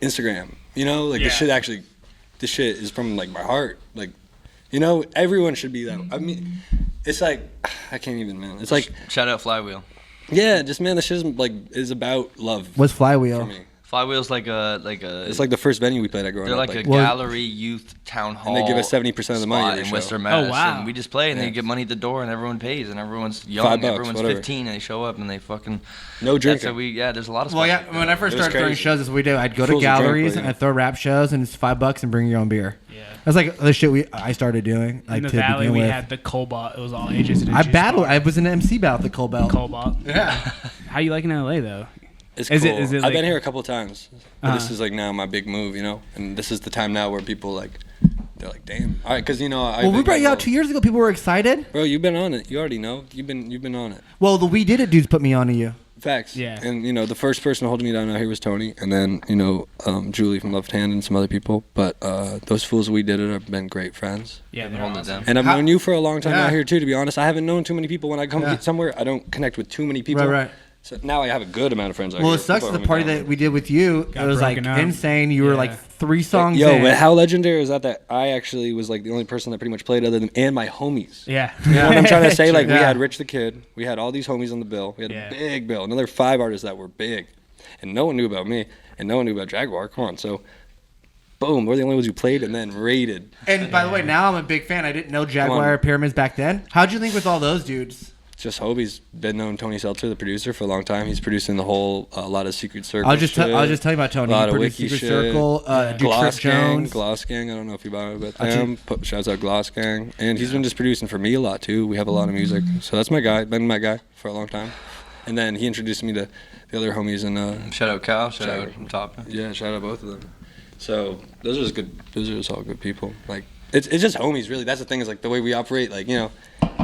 Instagram. You know, like this shit is from like my heart. Like, you know, everyone should be that. I mean, it's like I can't even, man. It's like Shout out Flywheel. yeah, just man, this shit is about love What's for Flywheel? me. Flywheel's like a. It's like the first venue we played at growing they're up. like a Well- gallery youth town hall. And they give us 70% of the money spot every in show. Worcester, Mass. wow. And we just play and Yeah. they get money at the door and everyone pays and everyone's young. $5, Everyone's whatever. 15 and they show up and they fucking. No That's drinking. how there's a lot of. Well, stuff yeah. like When that. I first It was started throwing crazy. shows, that's what we do. I'd go to Fools of drink, galleries but, and yeah. I'd throw rap shows, and it's $5 and bring your own beer. Yeah. That's like the shit I started doing. Like In the to valley, begin we with. had the Cobalt. It was all ages. I battled. I was in an MC battle at the Cobalt. Cobalt. Yeah. How you liking LA though? It's Is cool. it- is it I've like- been here a couple of times. But this Uh-huh. is like now my big move, you know? And this is the time now where people like they're like, damn. All right, because we brought you out 2 years ago. People were excited. Bro, you've been on it. You already know. You've been on it. Well, the We Did It dudes put me on to you. Facts. Yeah. And the first person holding me down out here was Tony, and then Julie from Left Hand and some other people. But those fools We Did It have been great friends. Yeah, they're Holding it awesome. down. And I've known you for a long time Yeah. out here too. To be honest, I haven't known too many people. When I come somewhere, I don't connect with too many people. Right. So now I have a good amount of friends. Well, it sucks. The party that we did with you, it was like broken up. insane. You were like 3 songs Yo, in. but how legendary is that I actually was like the only person that pretty much played other than and my homies. Yeah. You know what I'm trying to say? Like we Yeah. had Rich the Kid, we had all these homies on the bill. We had a big bill, another 5 artists that were big, and no one knew about me, and no one knew about Jaguar. Come on, so boom, we're the only ones who played and then raided. And by the way, now I'm a big fan. I didn't know Jaguar Pyramids back then. How'd you link with all those dudes? Just Hobie's been known Tony Seltzer, the producer, for a long time. He's producing a lot of Secret Circle. I'll just tell you about Tony. A lot He of produced wiki Secret shit. Circle, Gloss Trip Gang, Jones. Gloss Gang. I don't know if you bought it, but them. Shouts out Gloss Gang, and he's been just producing for me a lot too. We have a lot of music, so that's my guy. Been my guy for a long time, and then he introduced me to the other homies and Shout out Cal. Shout out Top. yeah, shout out both of them. So those are just good. Those are just all good people. Like it's just homies, really. That's the thing is like the way we operate. Like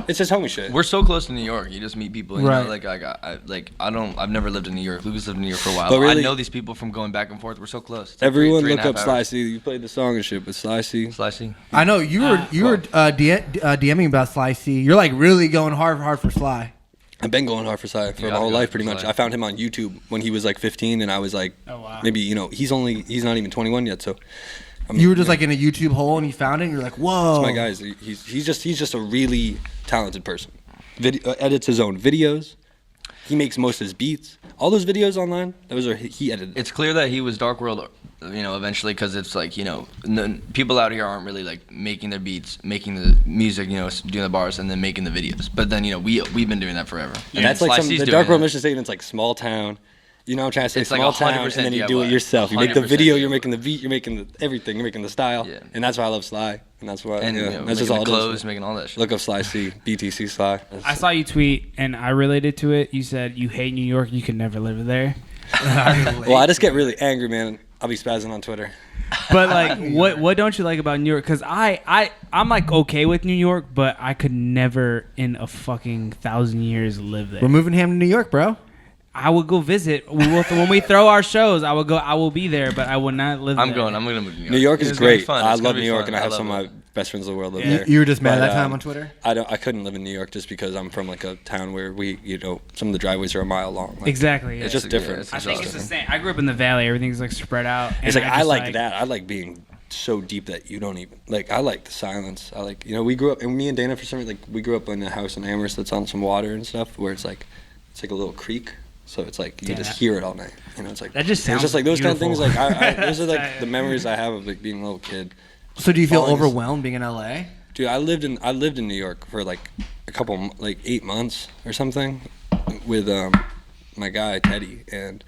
it's just homie shit. We're so close to New York. You just meet people. Right. I've never lived in New York. Lucas lived in New York for a while. But really- I know these people from going back and forth. We're so close. It's like Everyone three look and a up half Sly hours. C. You played the song and shit, but Sly C. Slicey. I know you were DMing about Sly C. You're like really going hard for Sly. I've been going hard for Sly for You my gotta whole go life, for pretty much. Sly. I found him on YouTube when he was like 15, and I was like, Oh, wow. maybe he's not even 21 yet, so. You were just like in a YouTube hole and you found it. And you're like, whoa. my guys. He's just a really talented person. Edits his own videos. He makes most of his beats. All those videos online, he edited. It's clear that he was Dark World, eventually, because it's like, people out here aren't really like making their beats, making the music, doing the bars, and then making the videos. But then, we've been doing that forever. And that's like Sly the C's doing Dark World that. mission statement. It's like small town. You know what I'm trying to say? It's like Small town, 100% and then you do it DIY. yourself. You make the 100% video, you're DIY. making the beat, you're making everything, you're making the style, Yeah. and that's why I love Sly, and that's why And that's making just all the it is. clothes, making all that shit. Look up Sly C, BTC Sly. I saw you tweet, and I related to it. You said you hate New York. You can never live there. Well, I just get really angry, man. I'll be spazzing on Twitter. But like, what don't you like about New York? Because I'm like okay with New York, but I could never in a fucking 1,000 years live there. We're moving him to New York, bro. I would go visit. We will when we throw our shows. I will be there, but I will not live. I'm there. going to move to New York. New York is It's gonna be great. fun. I It's gonna love be New York, fun. and I have love some it. of my best friends in the world live Yeah. there. You were just mad But, that time on Twitter? I couldn't live in New York just because I'm from like a town where some of the driveways are a mile long. Like, Exactly. Yeah. It's just different. it's I think it's the exhausting. same. I grew up in the valley. Everything's like spread out. It's and like I just, like that. I like being so deep that you don't even like. I like the silence. I like we grew up, and me and Dana for some reason we grew up in a house in Amherst that's on some water and stuff where it's like a little creek. So it's like you just hear it all night. It's like That just it's sounds just like those kind of things. beautiful. Like those are like the memories I have of like being a little kid. So do you feel Falling asleep. overwhelmed being in LA? Dude, I lived in New York for like a couple 8 months or something with my guy Teddy, and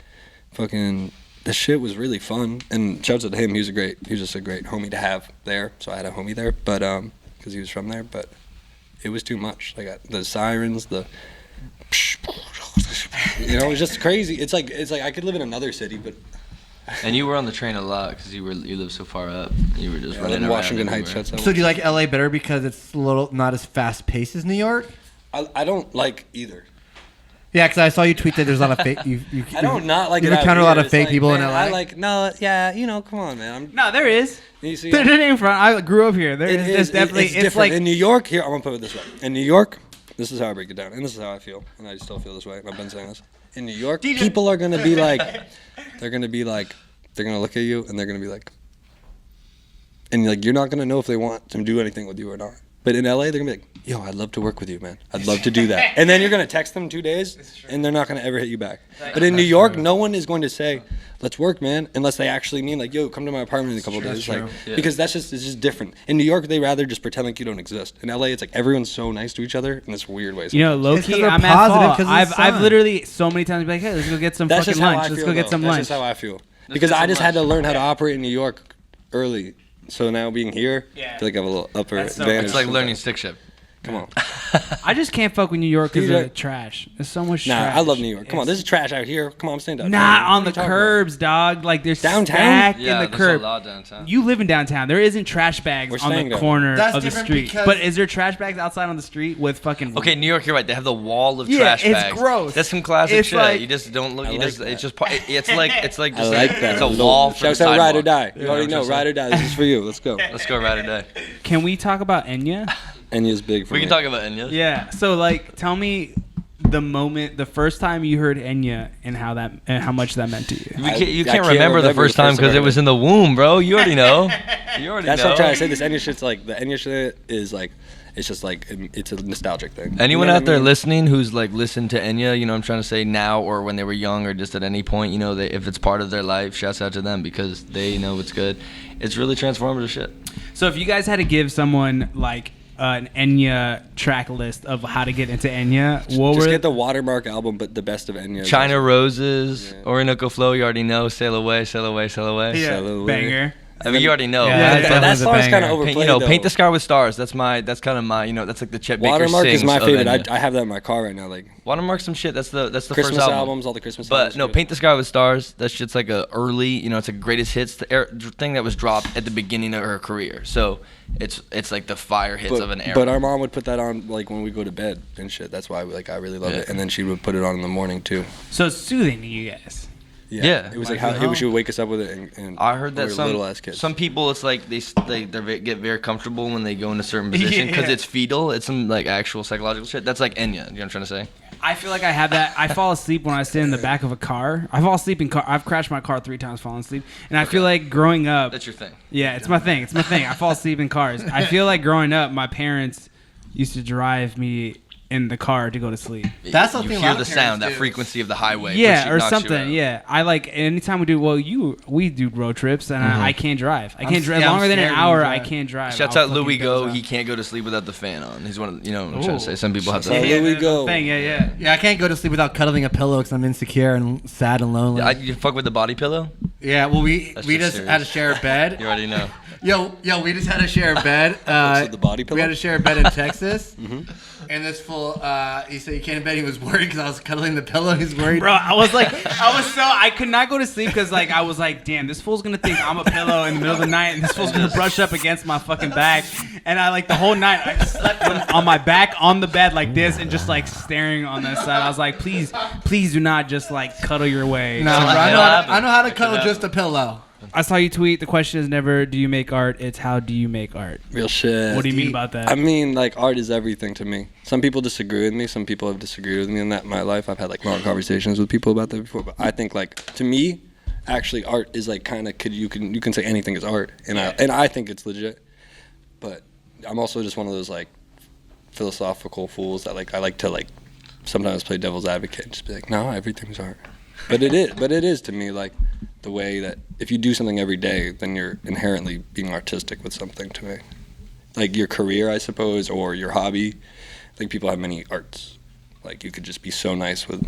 fucking the shit was really fun. And shouts out to him. He was just a great homie to have there. So I had a homie there, but because he was from there, but it was too much. Like the sirens, the it was just crazy. It's like I could live in another city, but And you were on the train a lot because you lived so far up. You were just I live running in around Washington Heights. everywhere. Shouts out. So do you like LA better because it's a little not as fast paced as New York? I don't like either. Yeah, because I saw you tweet that there's a lot of fake. I don't not like You it. out encounter a lot here. of It's fake like, people in man, LA? I like come on, man. No, there is. You see, There in front. I grew up here. There It is is there's definitely. It's It's different like in New York. Here, I'm gonna put it this way. In New York, this is how I break it down, and this is how I feel, and I still feel this way. And I've been saying this. In New York, people are gonna be like, they're gonna look at you, and they're gonna be like, and like you're not gonna know if they want to do anything with you or not. But in LA, they're gonna be like, yo, I'd love to work with you, man. I'd love to do that. And then you're gonna text them 2 days, and they're not gonna ever hit you back. But in New York, no one is going to say, let's work, man, unless they actually mean like, yo, come to my apartment in a couple days. Like, Yeah. because it's just different. In New York, they rather just pretend like you don't exist. In LA, it's like everyone's so nice to each other in this weird way. low It's 'cause key. they're I'm at positive fault. 'cause of the I've sun. literally so many times been like, hey, let's go get some That's fucking just how I lunch. feel. Let's go get though. some That's lunch. just how I feel. Let's Because get I some just had to lunch. learn how to operate in New York early. So now being here, Yeah. I feel like I have a little upper That's so- advantage. It's like learning stick shift. Come on. I just can't fuck with New York because DJ. of trash. There's so much Nah, trash. I love New York. Come on, this is trash out here. Come on, I'm staying downtown. Not What on are the you talking curbs, dog. Like there's Downtown? stacked Yeah, in the there's curb. a lot downtown. You live in downtown. There isn't trash bags We're on staying the down. corner That's of the different street. because- But is there trash bags outside on the street with fucking? Okay, New York, you're right. They have the wall of Yeah, trash it's bags. gross. That's some classic It's shit. like- You just don't look. I You like just. that. It's just. It's like. It's like. I Just like that. It's a wall for the Shouts out Ride or sidewalk. Die. You Yeah, already I'm know. just Ride or Die. This is for you. Let's go. Let's go ride or die. Can we talk about Enya? Enya's big for We me. can talk about Enya. Yeah. So like, tell me the first time you heard Enya and how much that meant to you. You I can't can't remember the remember first the time first because time it was in the womb, bro. You already know. You already That's know. what I'm trying to say. This Enya shit's like, the Enya shit is like, it's just like, it's a nostalgic thing. Anyone You know out what there I mean? listening who's like listened to Enya, you know what I'm trying to say, now or when they were young or just at any point, you know, if it's part of their life, shouts out to them because they know it's good. It's really transformative shit. So if you guys had to give someone like an Enya track list of how to get into Enya, what Just were get the Watermark album, but the best of Enya. China Roses, Yeah. Orinoco Flow, you already know. Sail Away, Sail Away, Sail Away. yeah, Sail Away. banger? I mean, you already know. Yeah, Yeah, But that was a song's banger. kind of overplayed, Paint, though. Paint the Sky with Stars. That's kind of my, that's like the Chet Baker Watermark is sings my of favorite. Enya. I have that in my car right now. Like Watermark some shit. That's the Christmas first album. albums, all the Christmas But albums. no, good. Paint the Sky with Stars. That shit's like a early, it's a greatest hits thing that was dropped at the beginning of her career. So it's like the fire hits of an era. But our mom would put that on like when we go to bed and shit. That's why I really love Yeah. it. And then she would put it on in the morning too. So it's soothing to you guys. Yeah. It was like how she would wake us up with it. And I heard that we were little ass kids. some people, it's like they get very comfortable when they go in a certain position because Yeah. it's fetal. It's some like actual psychological shit. That's like Enya. You know what I'm trying to say? I feel like I have that. I fall asleep when I sit in the back of a car. I fall asleep in car. I've crashed my car 3 times falling asleep. And I feel like growing up. That's your thing. Yeah, it's my thing. It's my thing. I fall asleep in cars. I feel like growing up, my parents used to drive me in the car to go to sleep. That's you something a hear lot the of sound, parents that do. frequency of the highway. Yeah, which or knocks you something. out. Yeah, I like anytime we do. We do road trips, and I can't drive. I I'm can't s- drive yeah, I'm longer than an scared when hour. you I drive. can't drive. Shouts I'll out Louis fucking Go. doze He out. can't go to sleep without the fan on. He's one of what I'm trying to Ooh. say. Some people have to. Shouts out Yeah, Louis that's Go. the thing. Yeah. Yeah, I can't go to sleep without cuddling a pillow because I'm insecure and sad and lonely. You fuck with the body pillow? Yeah, well, we That's just just had to serious. share a bed. You already know. Yo, we just had to share a bed. What's with the body pillow? We had to share a bed in Texas. And this fool, he said he can't bed. He was worried because I was cuddling the pillow. He's worried. Bro, I could not go to sleep because like I was like, damn, this fool's gonna think I'm a pillow in the middle of the night, and this fool's gonna brush up against my fucking back, and I like the whole night I just slept on my back on the bed like this and just like staring on that side. I was like, please do not just like cuddle your way. No, bro, I know how to cuddle just a pillow. I saw you tweet. The question is never do you make art, it's how do you make art. Real shit. What do you mean about that? I mean, like, art is everything to me. Some people disagree with me. Some people have disagreed with me in that in my life. I've had, like, long conversations with people about that before. But I think, like, to me, actually, art is, like, kind of, you can say anything is art. And I think it's legit. But I'm also just one of those, like, philosophical fools that, like, I like to, like, sometimes play devil's advocate and just be like, no, everything's art. But it is to me, like, the way that if you do something every day, then you're inherently being artistic with something to me. Like your career, I suppose, or your hobby. Like people have many arts. Like you could just be so nice with.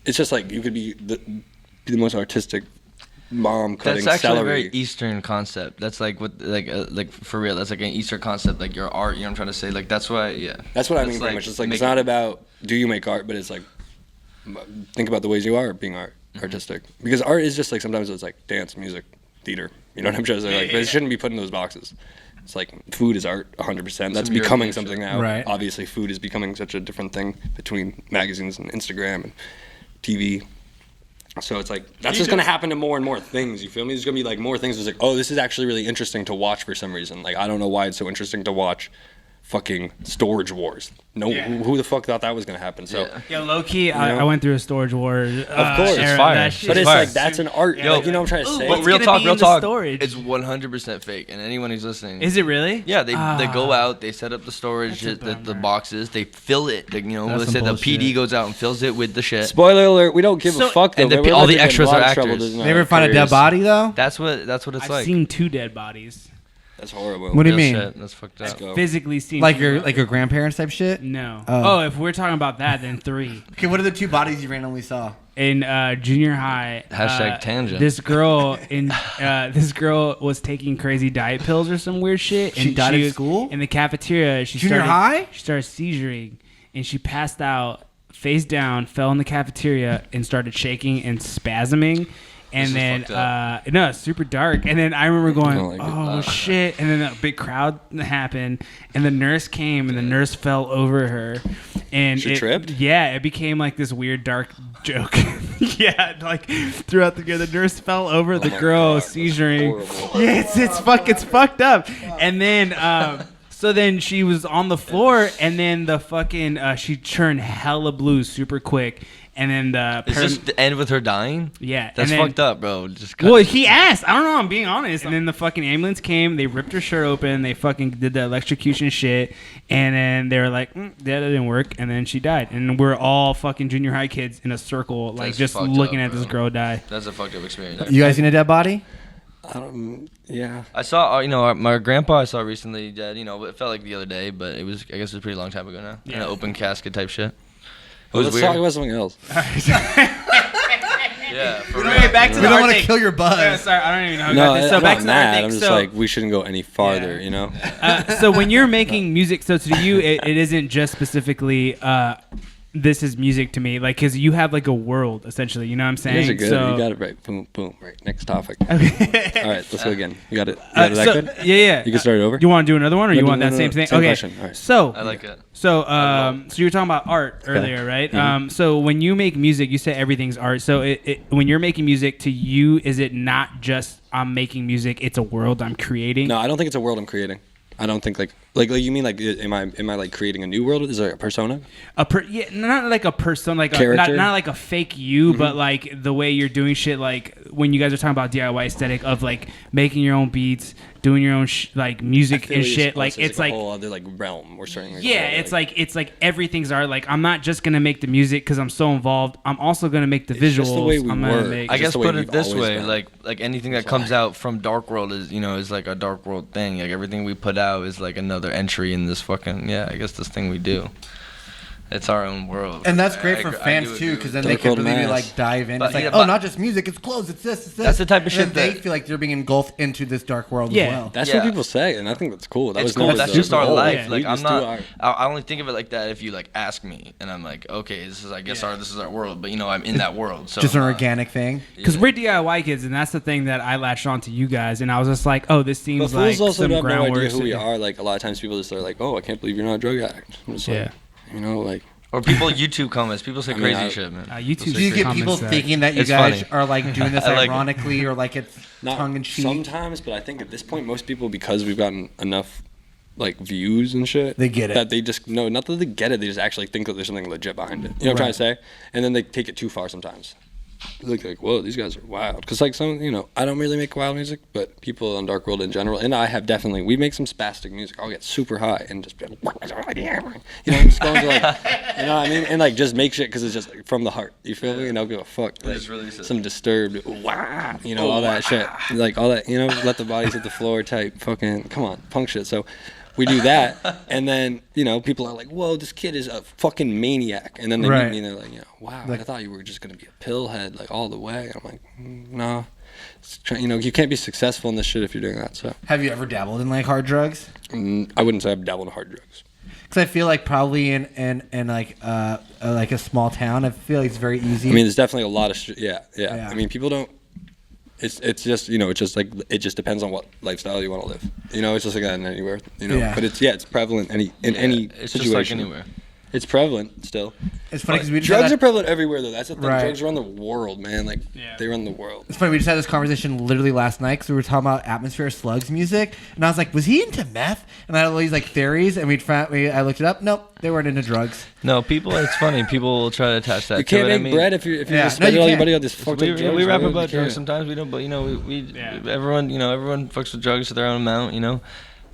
It's just like you could be the most artistic mom cutting That's actually celery. a very Eastern concept. That's like what like for real. That's like an Eastern concept. Like your art. You know what I'm trying to say? Like that's why. Yeah. That's what I That's mean very like much. It's like it's making- not about do you make art, but it's like think about the ways you are being artistic. Because art is just like sometimes it's like dance, music, theater. You know what I'm trying to say? Like, but it shouldn't be put in those boxes. It's like food is art 100%. That's Some becoming European something shit. now. Right. Obviously, food is becoming such a different thing between magazines and Instagram and TV. So it's like that's just gonna happen to more and more things. You feel me? There's gonna be like more things. It's like, oh, this is actually really interesting to watch for some reason. Like I don't know why it's so interesting to watch fucking Storage Wars. No, Yeah. who the fuck thought that was gonna happen? So. Yeah. Yo, low key, know? I went through a Storage War. Of course. It's fire. That shit But is it's fire. like that's an art. Yeah, like you know what I'm trying to ooh, say. what's But real gonna talk, be real in the talk. storage? It's 100% fake. And anyone who's listening, Is it really? Yeah, they go Ah. out, they set up the storage, That's a the bummer. boxes, they fill it. They, That's let's some say the bullshit. PD goes out and fills it with the shit. Spoiler alert: we don't give So- a fuck though. and the but pe- we're all about the to get in extras a lot are of trouble actors. in You our ever find a dead careers. body though? That's what it's I've like. seen 2 dead bodies. That's horrible. What do you Real mean? shit. That's fucked up. go. Physically seen Like people- your grandparents type shit? No. Oh. Oh, if we're talking about that, then 3. Okay, what are the 2 bodies you randomly saw? In junior high, Hashtag tangent. This girl was taking crazy diet pills or some weird shit. She died at was school? in the cafeteria. Junior high? She started seizuring, and she passed out face down, fell in the cafeteria, and started shaking and spasming. And This is then, fucked up. no, it's super dark. And then I remember going, Oh, like oh, shit. And then a big crowd happened. And the nurse came, and the nurse fell over her. And She tripped? Yeah, it became like this weird, dark joke. Yeah, like throughout the game, the nurse fell over the my girl, God, that's seizuring. horrible. Yeah, it's fucked up. And then, so then she was on the floor, and then the fucking, she turned hella blue super quick. And then the Is this the end with her dying? yeah, That's and then, fucked up, bro. Just cut. well, he asked. I don't know. I'm being honest. And then the fucking ambulance came. They ripped her shirt open. They fucking did the electrocution shit. And then they were like, that didn't work. And then she died. And we're all fucking junior high kids in a circle, like That's just fucked looking up, at this bro. girl die. That's a fucked up experience. You guys seen a dead body? Yeah. I saw, my grandpa I saw recently dead, but it felt like the other day, but I guess it was a pretty long time ago now. Yeah. In an open casket type shit. It Well, was let's talk weird. about something else. Yeah, for Okay, real. back to We the don't art want to thing. kill your buzz. Yeah, sorry, I don't even know how I No, got this. So I'm back not to the art mad. thing. I'm just So- like, we shouldn't go any farther, you know? So when you're making music, so to you, it isn't just specifically this is music to me, like, because you have like a world essentially. You know what I'm saying? You guys are good. So, You got it right. Boom, boom. Right. Next topic. Okay. All right, let's go again. You got it. You got it that so, good? yeah. You can start it over? You want to do another one, or No, you no, want no, that no, same no. thing? Same Okay. question. All right. So I like it. So, so you were talking about art earlier, right? So when you make music, you say everything's art. So when you're making music, to you, is it not just I'm making music? It's a world I'm creating. No, I don't think it's a world I'm creating. I don't think like you mean like am I like creating a new world? Is there a persona? Yeah, not like a person, like Character? not like a fake you, but like the way you're doing shit. Like when you guys are talking about DIY aesthetic of like making your own beats, doing your own like music and shit. Like it's like a whole other like realm. We're starting. Like, yeah, it's like everything's art. Like I'm not just gonna make the music because I'm so involved. I'm also gonna make the visuals. just the way we I'm gonna work. make. I Just guess the way put it we've this always way, been. like anything that comes out from Dark World is like a Dark World thing. Like everything we put out is like another entry in this fucking I guess this thing we do. It's our own world. And that's great for I fans do too, agree because with then that. they Dark can World really mass. like dive in. But, It's like, yeah, oh, but- not just music, it's clothes, it's this, it's this. That's the type of And shit then they that- feel like they're being engulfed into this dark world Yeah. as well. That's Yeah. what people say, and I think that's cool. That It's was cool. never That's the just our goal. life. Yeah. Like We I'm just do not. our- I only think of it like that if you like ask me, and I'm like, okay, this is I guess this is our world. But I'm in that world. So Just an organic thing. Because we're DIY kids, and that's the thing that I latched on to you guys, and I was just like, oh, this But seems fools like also some have no groundwork. idea who we are. Like a lot of times, people just are like, "Oh, I can't believe you're not a drug addict." I'm just Yeah. like, Or people YouTube comments. People say I mean, crazy shit, man. YouTube People Do you say get comments people that- thinking that you It's guys funny. are like doing this I like it. ironically or like it's not tongue in cheek? sometimes, but I think at this point, most people, because we've gotten enough like views and shit, They get it. That they just not that they get it, they just actually think that there's something legit behind it. You know what I'm trying to say? And then they take it too far sometimes. Like, whoa, these guys are wild. Because like some, I don't really make wild music, but people on Dark World in general, and I have definitely, we make some spastic music. I'll get super high and just be like, just going to like, you know what I mean? And like just make shit because it's just like, from the heart. You feel me? And I'll give a fuck. Like, just release it. some disturbed, all that shit. Like all that, let the bodies hit the floor type fucking, come on, punk shit. So we do that, and then people are like, "Whoa, this kid is a fucking maniac," and then they Right. meet me, and they're like, "Wow, Like- I thought you were just gonna be a pillhead like all the way." I'm like, "No, you can't be successful in this shit if you're doing that." So Have you ever dabbled in like hard drugs? I wouldn't say I've dabbled in hard drugs. Because I feel like probably in like a small town, I feel like it's very easy. I mean, there's definitely a lot of shit. Yeah. Yeah. I mean, people don't. It's just it's just like it just depends on what lifestyle you want to live. It's just like that in anywhere. Yeah. But it's prevalent in any It's situation. just like anywhere. It's prevalent still. it's funny because we just Drugs had are prevalent everywhere though. That's the thing. Right. Drugs run the world, man. Like they run the world. It's funny, we just had this conversation literally last night because we were talking about Atmosphere Slugs music, and I was like, was he into meth? And I had all these like theories, and I looked it up. Nope, they weren't into drugs. No, people. It's funny. People will try to attach that. You can't to it. make bread if you Yeah. just No, spend you all your can't. money on this fucked up drugs. We rap man. about You drugs can't. sometimes. We don't, but everyone fucks with drugs to their own amount.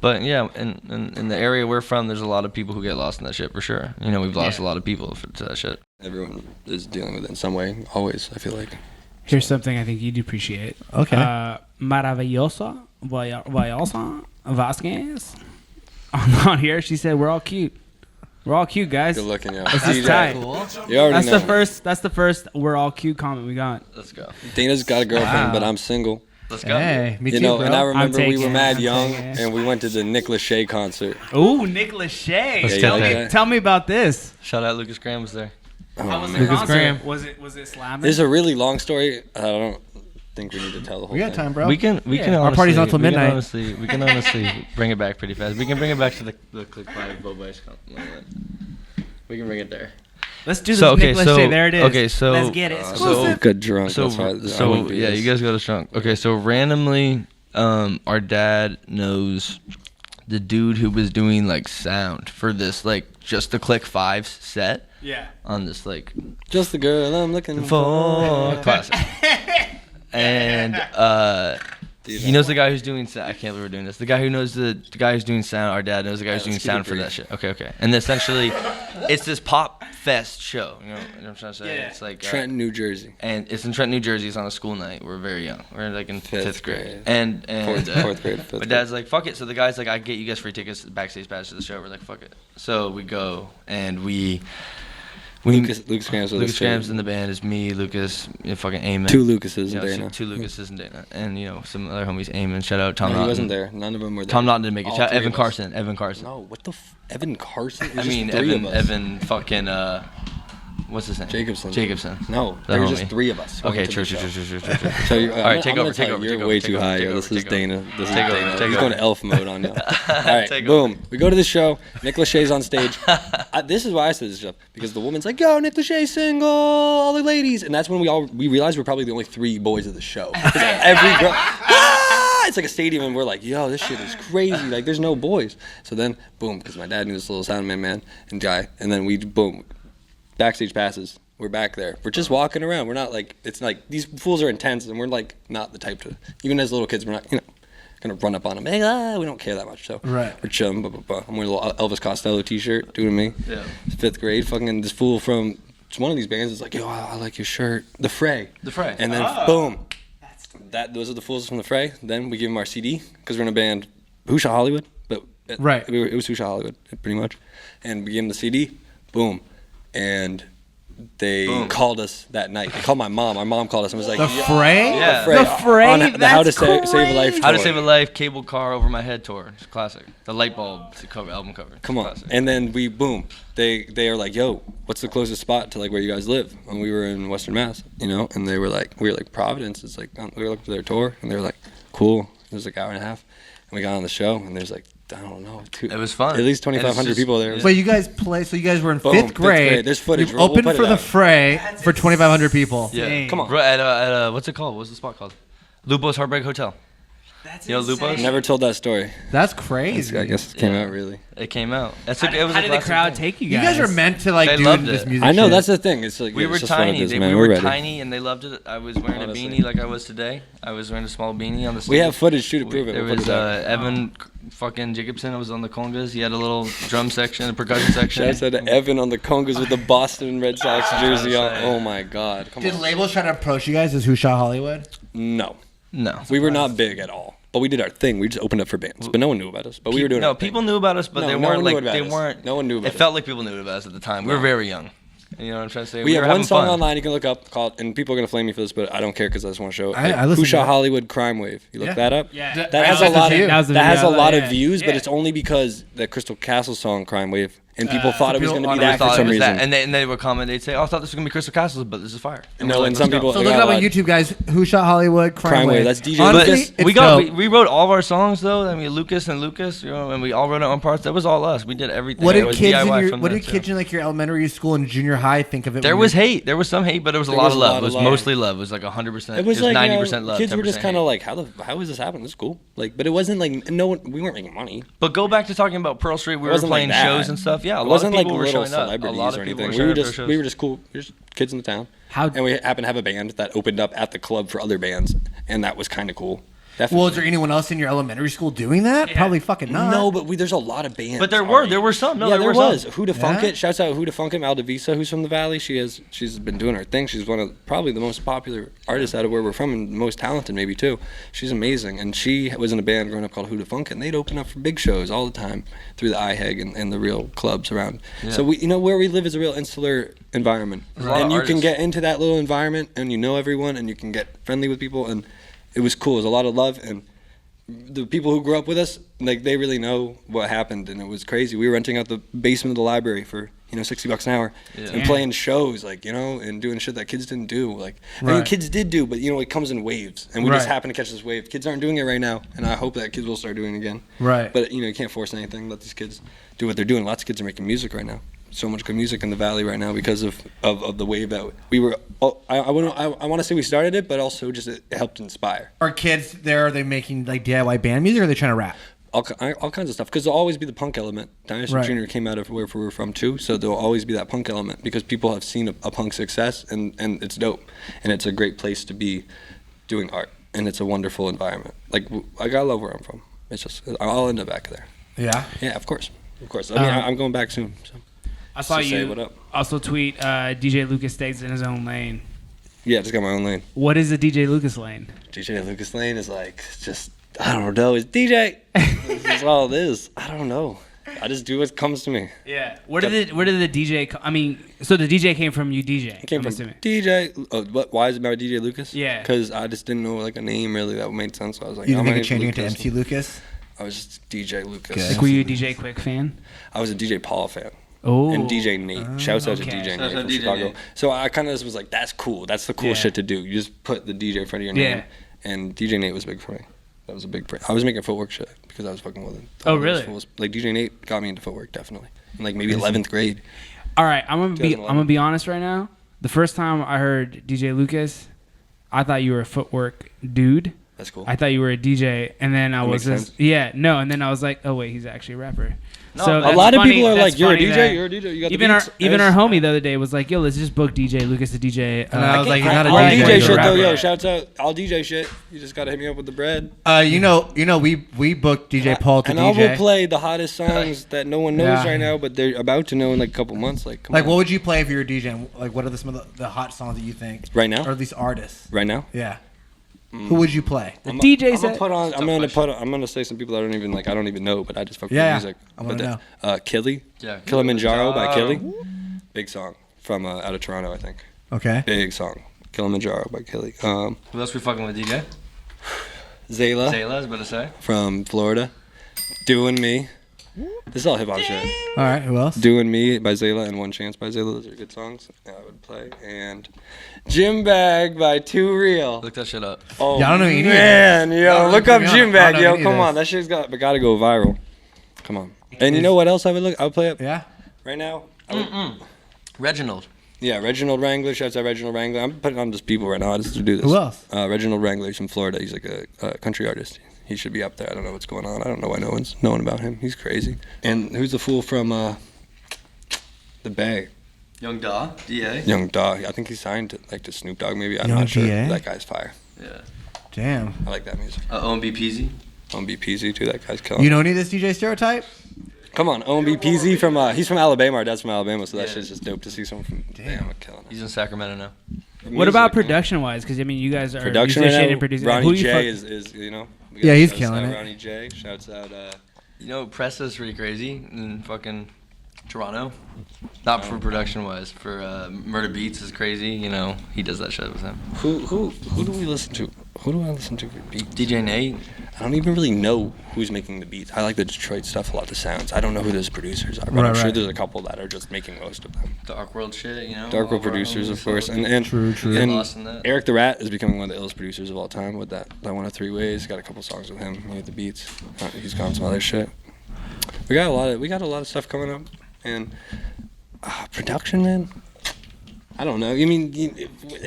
But yeah, in the area we're from, there's a lot of people who get lost in that shit for sure. We've lost a lot of people to that shit. Everyone is dealing with it in some way. Always, I feel like. Here's something I think you'd appreciate. Okay. Maravilloso Vasquez on here. She said, "We're all cute. We're all cute, guys." Good looking, yo. This is tight. You already That's know. That's the first "we're all cute" comment we got. Let's go. Dana's got a girlfriend, but I'm single. Let's go. Hey, me too, You know, bro. and I remember we were taking mad it. young, I'm taking it. and we went to the Nick Lachey concert. Ooh, Nick Lachey. Let's Tell get me, there. tell me about this. Shout out Lucas Graham was there. How was the Lucas concert? Graham. Was it slamming? It's a really long story. I don't think we need to tell the whole We got thing. time, bro. We can Yeah. Our party's not till we can midnight. we can honestly bring it back pretty fast. We can bring it back to the Click 5 Bobice moment. We can bring it there. Let's do this. So, okay, Nick Lachey. so- There it is. okay, so- let's get it. so- Good drunk. So, that's why I wouldn't so do yeah, this. you guys got us drunk. Okay, so randomly, our dad knows the dude who was doing like sound for this like just the Click 5 set Yeah. on this like Just the girl I'm looking for classic. And he knows the guy who's doing sound. I can't believe we're doing this. The guy who knows the guy who's doing sound. Our dad knows the guy who's doing let's keep sound it for that brief. shit. Okay. And essentially, it's this pop fest show. You know what I'm trying to say? Yeah. It's like Trenton, New Jersey. and it's in Trenton, New Jersey. It's on a school night. We're very young. We're like in fifth grade. grade. And Fourth grade, fifth my grade. dad's like, fuck it. So the guy's like, I get you guys free tickets, backstage pass to the show. We're like, fuck it. So we go and we Lucas Graham's with Lucas us, Graham's too. in the band. Is me, Lucas, fucking Eamon. Two Lucases You and know, Dana. two Lucases and Dana, and you know some other homies. Eamon, shout out Tom. No, he Naughton. wasn't there. None of them were there. Tom Naughton didn't make it. All Shout out three Evan of us. Carson. Evan Carson. No, what the Evan Carson? It was I mean just three Evan. of us. Evan fucking what's his name? Jacobson. The No, there were homie. just three of us. going Okay, to true. the show. True. So All right, take over, take over, You're take way over, too take over, high. take Yo. This over, is take over. Dana. This is Take over, Dana. take He's over. going elf mode on you. All right, Take boom. We go to the show. Nick Lachey's on stage. This is why I said this stuff because the woman's like, "Yo, Nick Lachey single, all the ladies," and that's when we realized we're probably the only three boys of the show. Every girl. It's like a stadium, and we're like, "Yo, this shit is crazy! Like, there's no boys." So then, boom, because my dad knew this little sound man and guy, and then we boom, backstage passes. We're back there. We're just walking around. We're not like it's like these fools are intense, and we're like not the type to. Even as little kids, we're not gonna run up on them. Hey, we don't care that much. So Right. we're chilling. Blah, blah, blah. I'm wearing a little Elvis Costello T-shirt, doing me. Yeah. Fifth grade, fucking this fool from one of these bands is like, "Yo, I like your shirt." The Fray. The Fray. And then boom. Those are the fools from the Fray. Then we give them our CD because we're in a band, Hoosha Hollywood, but Right. it was Hoosha Hollywood pretty much, and we gave them the CD, boom, and they called us that night. They called my mom. My mom called us and was like, The "Yo, Fray? Yeah. Fray, The Fray? on the How to That's Save a Life crazy. How to tour. Save a Life, Cable Car Over My Head tour. It's a classic. The light bulb cover, album cover. Come on. Classic. And then we boom. They are like, "Yo, what's the closest spot to like where you guys live?" And we were in Western Mass, and they were like, we were like Providence. It's like we were looking for their tour, and they were like, "Cool." It was like an hour and a half, and we got on the show, and there's like I don't know, It was fun. at least And it's 2,500 just- people there. yeah. But you guys so you guys were in Boom, fifth fifth grade. grade. There's footage. You We'll opened put it for the out. Fray for 2,500 people. Yeah. Come on. Bro, at what's it called? What's the spot called? Lupo's Heartbreak Hotel. That's You know Lupo's? Never told that story. That's crazy. I guess it came Yeah. out really. It came out. It was How a did the classic crowd thing. take you You guys? guys are meant to like They do loved this it. music. I know shit. that's the thing. It's like We it's were just one of tiny. those, We man. were We're ready. tiny, and they loved it. I was wearing Honestly. a beanie like I was today. I was wearing a small beanie on the stage. We have footage too to prove it. There We'll put was it out. Evan fucking Jacobson. Was on the congas. He had a little drum section, a percussion section. Shouts out to Evan on the congas with the Boston Red Sox jersey on. say. Oh my God! Come Did on. labels try to approach you guys as Who Shot Hollywood? No, No. we were not big at all. But we did our thing. We just opened up for bands, but no one knew about us. But we were doing. No, our thing. people knew about us, but No, they no weren't one knew like about they us. weren't. No one knew about It us. felt like people knew about us at the time. We were very young. You know what I'm trying to say? We have were one having song fun. online you can look up called, and people are gonna flame me for this, but I don't care because I just want to show. I listen Who to Shot it. Hollywood Crime Wave. You look Yeah. that up. Yeah. That I has a listened lot to of you. That was the that has a video, lot yeah. of views, but Yeah. it's only because the Crystal Castle song Crime Wave, and people thought it was people gonna be on that it for Thought it some was reason. that, and they would comment. They'd say, "Oh, I thought this was gonna be Crystal Castles, but this is fire." No, we're and like, some "Let's go." people- So They look it got up a on lot- YouTube, guys. Who Shot Hollywood? Crime Wave. That's DJ Honestly, Lucas. it's we got dope. we wrote all of our songs though. I mean, Lucas, and we all wrote our own parts. That was all us. We did everything. What It did was kids in DIY your from What there, did too. kids in like your elementary school and junior high think of it? There when was you- hate. There was some hate, but there was a There lot was of a love. lot It was of love. mostly love. It was like 100%. It was like 90% love. Kids were just 10% kind of hate. like, how is this happening? This is cool. Like, but it wasn't like no one. We weren't making money. But go back to talking about Pearl Street. We were wasn't like playing that. shows and stuff. Yeah, a It lot wasn't of like people were little showing up. A celebrities lot or of people anything. were We showing were up to our just shows. we were just cool. We were just kids in the town. How- And we happened to have a band that opened up at the club for other bands, and that was kind of cool. Definitely. Well, is there anyone else in your elementary school doing that? Yeah. Probably fucking not. No, but there's a lot of bands. But there already. were some. No, Yeah, there there were was. some. Who to Funk Yeah? It? Shouts out Who to Funk It, Aldavisa, who's from the Valley. She's been doing her thing. She's one of probably the most popular artists out of where we're from, and most talented maybe too. She's amazing, and she was in a band growing up called Who to Funk It, and they'd open up for big shows all the time through the IHEG and the real clubs around. Yeah. So we, where we live is a real insular environment, There's a lot and of you can artists. get into that little environment, and you know everyone, and you can get friendly with people, and it was cool. It was a lot of love, and the people who grew up with us, like, they really know what happened, and it was crazy. We were renting out the basement of the library for, $60 an hour, Yeah. and playing shows, like, and doing shit that kids didn't do. Like, I mean, Right. kids did do, but it comes in waves, and we just Right. happen to catch this wave. Kids aren't doing it right now, and I hope that kids will start doing it again. Right. But you can't force anything. Let these kids do what they're doing. Lots of kids are making music right now. So much good music in the Valley right now because of the wave that we were. I want to say we started it, but also just it helped inspire. Are kids there? Are they making like DIY band music, or are they trying to rap? All kinds of stuff, because there'll always be the punk element. Dinosaur Right. Jr. came out of where we're from too, so there'll always be that punk element because people have seen a punk success, and it's dope, and it's a great place to be doing art, and it's a wonderful environment. Like, I gotta love where I'm from. It's just I'll end up back there. Yeah. Yeah, of course. I mean, I'm going back soon. So. I saw Just say you what up. also tweet DJ Lucas stays in his own lane. Yeah, just got my own lane. What is the DJ Lucas lane? DJ Lucas Lane is like just I don't know. It's DJ. That's all it is. I don't know. I just do what comes to me. Yeah. Where did the DJ? So the DJ came from you, DJ. It came I'm from assuming. DJ. Oh, what? Why is it about DJ Lucas? Yeah. Because I just didn't know like a name really that made sense. So I was like, You oh, didn't my think of name's changing it to Lucas. MC Lucas? I was just DJ Lucas. Good. Like, were you a DJ Quick fan? I was a DJ Paul fan. Oh. And DJ Nate. Shouts out to okay. DJ Shouts Nate out from DJ Chicago. Nate. So I kind of was like, that's cool. That's the cool Yeah. shit to do. You just put the DJ in front of your name. Yeah. And DJ Nate was big for me. That was a big. I was making footwork shit because I was fucking with it. Oh, really? Like DJ Nate got me into footwork definitely. In like maybe 11th grade. All right, I'm gonna 2011. be honest right now. The first time I heard DJ Lucas, I thought you were a footwork dude. That's cool. I thought you were a DJ, and then I That was makes just and then I was like, oh wait, he's actually a rapper. No, So a a that's lot of funny- people are that's like, "You're a funny DJ. that- You're a DJ. You got the Even our beats." our homie the other day was like, yo, let's just book DJ Lucas to DJ. And I was like, you're not a All DJ, DJ you're a shit though, rapper. yo. Shouts out. All DJ shit. You just gotta hit me up with the bread. We booked DJ Paul to and I DJ. will play the hottest songs that no one knows Yeah. right now, but they're about to know in like a couple months. Like, come Like, on. what would you play if you were DJing? Like, what are some of the hot songs that you think? Right now? Or at least artists? Right now? Yeah. Who would you play? The DJ I'm set. I'm gonna say some people I don't even know, but I just fuck with Yeah, music. I wanna But Killy, Yeah. Kilimanjaro by Killy, big song from out of Toronto, I think. Okay. Big song, Kilimanjaro by Killy. Who else we fucking with, DJ? Zayla Zayla, I was about to say. from Florida, Doing Me. This is all hip hop shit. All right. Who else? Doing Me by Zayla and One Chance by Zayla. Those are good songs. I would play. And Gym Bag by Too Real. Look that shit up. Oh, Yeah, I don't know any of man, this. yo, look up I don't Gym know Bag, yo. any of Come on, this. that shit's gotta go viral. Come on. And you know what else I would play up Yeah. right now? Reginald. Yeah, Reginald Wrangler. Shouts out Reginald Wrangler. I'm putting on just people right now just to do this. Who else? Reginald Wrangler. He's from Florida. He's like a country artist. He should be up there. I don't know what's going on. I don't know why no one's knowing about him. He's crazy. And who's the fool from the Bay? Young Da. DA. Young Dog. I think he signed to Snoop Dogg maybe. I'm Young not sure. DA? That guy's fire. Yeah. Damn. I like that music. OMB Peasy. On BPZ too. That guy's killing. You know any of this DJ stereotype? Come on, OMB PZ from he's from Alabama. Our dad's from Alabama, so that Yeah. shit's just dope to see someone from Alabama killing it. He's in Sacramento now. What about Music, production wise? Because I mean, you guys are Production musician right now, and producing. Ronnie Who do you J fuck- is we got Yeah, he's shouts killing out it. Ronnie J. Shouts out. You know, Presto's pretty crazy in fucking Toronto. Not for production wise. For Murder Beats is crazy. You know, he does that shit with him. Who do we listen to? Who do I listen to for beats? DJ Nate. I don't even really know who's making the beats. I like the Detroit stuff a lot, the sounds. I don't know who those producers are, but I'm sure Right. there's a couple that are just making most of them. Dark World shit, you know. Dark World all of our producers, homies, of course, so and True. Get and lost in that. Eric the Rat is becoming one of the illest producers of all time with that 103 Ways. Got a couple songs with him. He made the beats. He's got some other shit. We got a lot of stuff coming up, and production, man. I don't know. You mean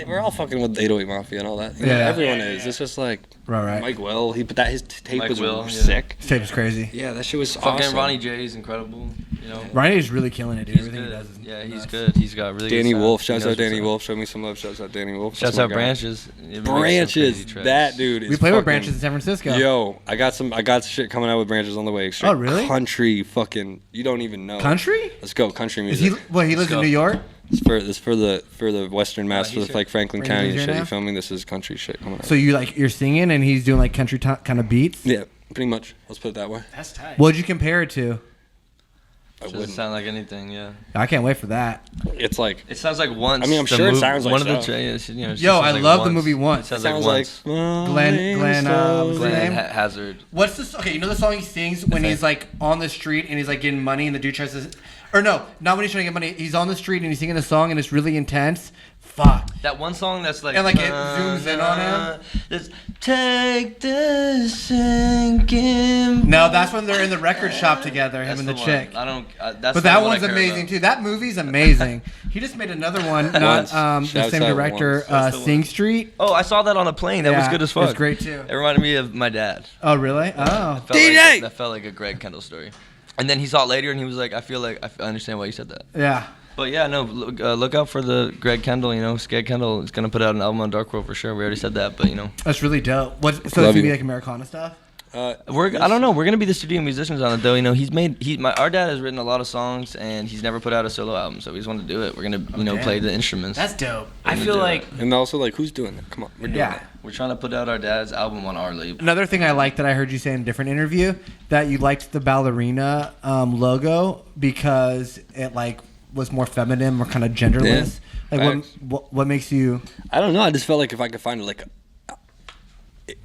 we're all fucking with 808 Mafia and all that. You know, Yeah. everyone is. It's just like Right. Mike Will. He put that his tape Mike was Will, yeah. sick. His tape is crazy. Yeah, that shit was Fucking awesome. Ronnie J is incredible. You know. Ronnie is really killing it, dude. He's Everything good. he does is Yeah, he's nuts. good. He's got really Danny good sound. Wolf. He Shouts knows out Danny what's up. Wolf. Show me some love. Shouts out Danny Wolf. Shouts That's my out guy. Branches. He makes some Branches. crazy tracks. That dude is We play with fucking- Branches in San Francisco. Yo, I got shit coming out with Branches on the way. Straight Oh, really? Country fucking. You don't even know. Country? Let's go country Is music. he? He lives in go. New York. It's for the Western Mass, for he's the, like Franklin Where County he's and here shit. now? You feel me? This is country shit coming out. So you're singing and he's doing like country kind of beats. Yeah, pretty much. Let's put it that way. That's tight. What'd you compare it to? I Doesn't wouldn't. sound like anything. Yeah. I can't wait for that. It's like It sounds like Once. I mean, I'm the sure it mov- sounds like one of the. so. Tra- yeah, it's, you know, it Yo, sounds I like love the Once. movie Once. It sounds, sounds like like Once. Glenn, what's his Glenn name? Hazard. What's this? Okay, you know the song he sings when he's like on the street and he's like getting money and the dude tries to, or no, not when he's trying to get money. He's on the street and he's singing a song and it's really intense. Fuck. That one song that's like. And, like, it zooms in on him? Just take this sinking. No, that's when they're in the record shop together, him That's and the one. chick. I don't. That's But the that one I one's care amazing about. too. That movie's amazing. He just made another one, not Once. the Shouts same out director, Once. That's the Sing one. Street. Oh, I saw that on a plane. That was Yeah, good as fuck. it's great, too. It reminded me of my dad. Oh, really? Oh. Felt DJ! That felt like a Greg Kendall story. And then he saw it later, and he was like, "I feel like I understand why you said that." Yeah. But yeah, no, look out for the Greg Kendall. You know, Skeg Kendall is gonna put out an album on Dark World for sure. We already said that, but you know, That's really dope. So it's Love gonna be you. like Americana stuff? I don't know. We're gonna be the studio musicians on it though. You know, our dad has written a lot of songs, and he's never put out a solo album, so we just wanted to do it. We're gonna damn. play the instruments. That's dope. I gonna feel do like and also like who's doing that? Come on, we're doing Yeah. that. We're trying to put out our dad's album on our label. Another thing I liked that I heard you say in a different interview, that you liked the ballerina logo because it like was more feminine, more kind of genderless. Yeah. Like Facts. what makes you? I don't know. I just felt like if I could find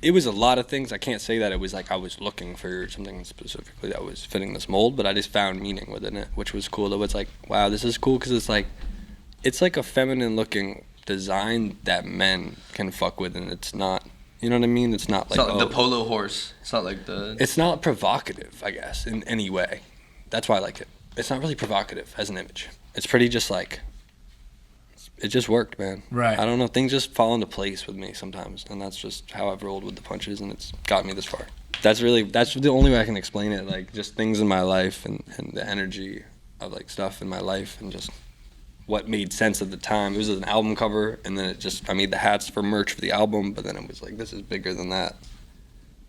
it was a lot of things. I can't say that it was like I was looking for something specifically that was fitting this mold, but I just found meaning within it, which was cool. It was like, wow, this is cool because it's like a feminine looking design that men can fuck with, and it's not. You know what I mean? It's not It's like not like the polo horse. It's not like the. It's not provocative, I guess, in any way. That's why I like it. It's not really provocative as an image. It's pretty just like. It just worked, man. Right. I don't know. Things just fall into place with me sometimes, and that's just how I've rolled with the punches, and it's got me this far. That's the only way I can explain it. Like just things in my life and the energy of like stuff in my life and just what made sense at the time. It was an album cover, and then I made the hats for merch for the album, but then it was like this is bigger than that.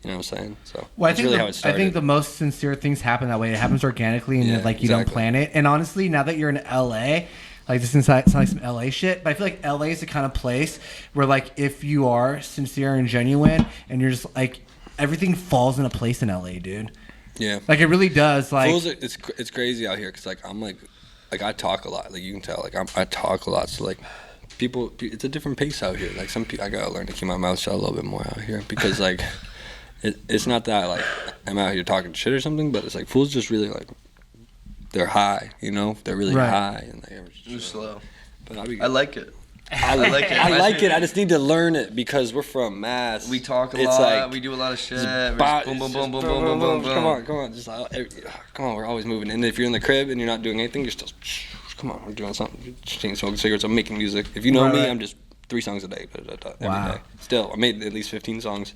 You know what I'm saying? So Well, that's really how it I started. think the most sincere things happen that way. It happens organically and Yeah, like you don't exactly. plan it. And honestly, now that you're in LA, like this sounds like some LA shit, but I feel like LA is the kind of place where like if you are sincere and genuine and you're just like everything falls into place in LA, dude. Yeah. Like it really does. Like Fools are- it's crazy out here because like I'm like I talk a lot. Like you can tell. Like I talk a lot. So like people, it's a different pace out here. Like some people, I gotta learn to keep my mouth shut a little bit more out here because like it's not that like I'm out here talking shit or something, but it's like fools just really like they're high. You know, they're really Right. high and they're Too slow. But I'll be I like it. I like it. I like it. I just need to learn it because we're from Mass. We talk a It's lot. like- We do a lot of shit. Just We're bop- just boom, boom, it's boom, just boom, boom, boom, boom, Come on. Just come on. We're always moving. And if you're in the crib and you're not doing anything, you're still. Come on, we're doing something. Just smoking cigarettes. I'm making music. If you know Right, me, right. I'm just 3 songs a day every day. Wow. Still, I made at least 15 songs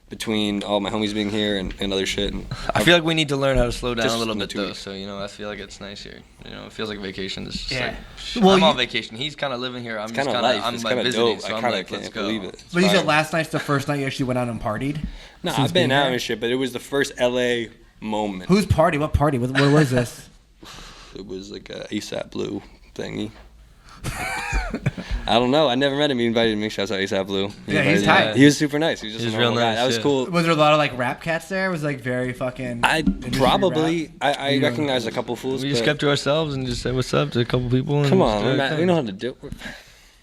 between all my homies being here and other shit. And I feel like we need to learn how to slow down Just a little in the bit 2 though. weeks. So you know, I feel like it's nice here. You know, it feels like vacation. It's just Yeah. like Well, I'm you- on vacation. He's kind of living here. I'm just kind of kind of life. I'm It's like kind of visiting. dope. So I I'm kind of like, let's can't go. believe it. It's But you said fire. last night's the first night you actually went out and partied. No, since I've been being out there? and shit, but it was the first LA moment. Whose party? What party? What was this? It was like a ASAP Blue thingy. I don't know. I never met him. He invited me. Shouts out ASAP Blue. He Yeah, he's invited me. tight. He was super nice. He was just He's a real normal guy. nice, That was yeah. cool. Was there a lot of like rap cats there? It was like very fucking. I industry probably rap? I You don't recognize know. a couple fools. We just but- kept to ourselves and just said what's up to a couple people. And Come just on, do we're our not- thing. we know how to do.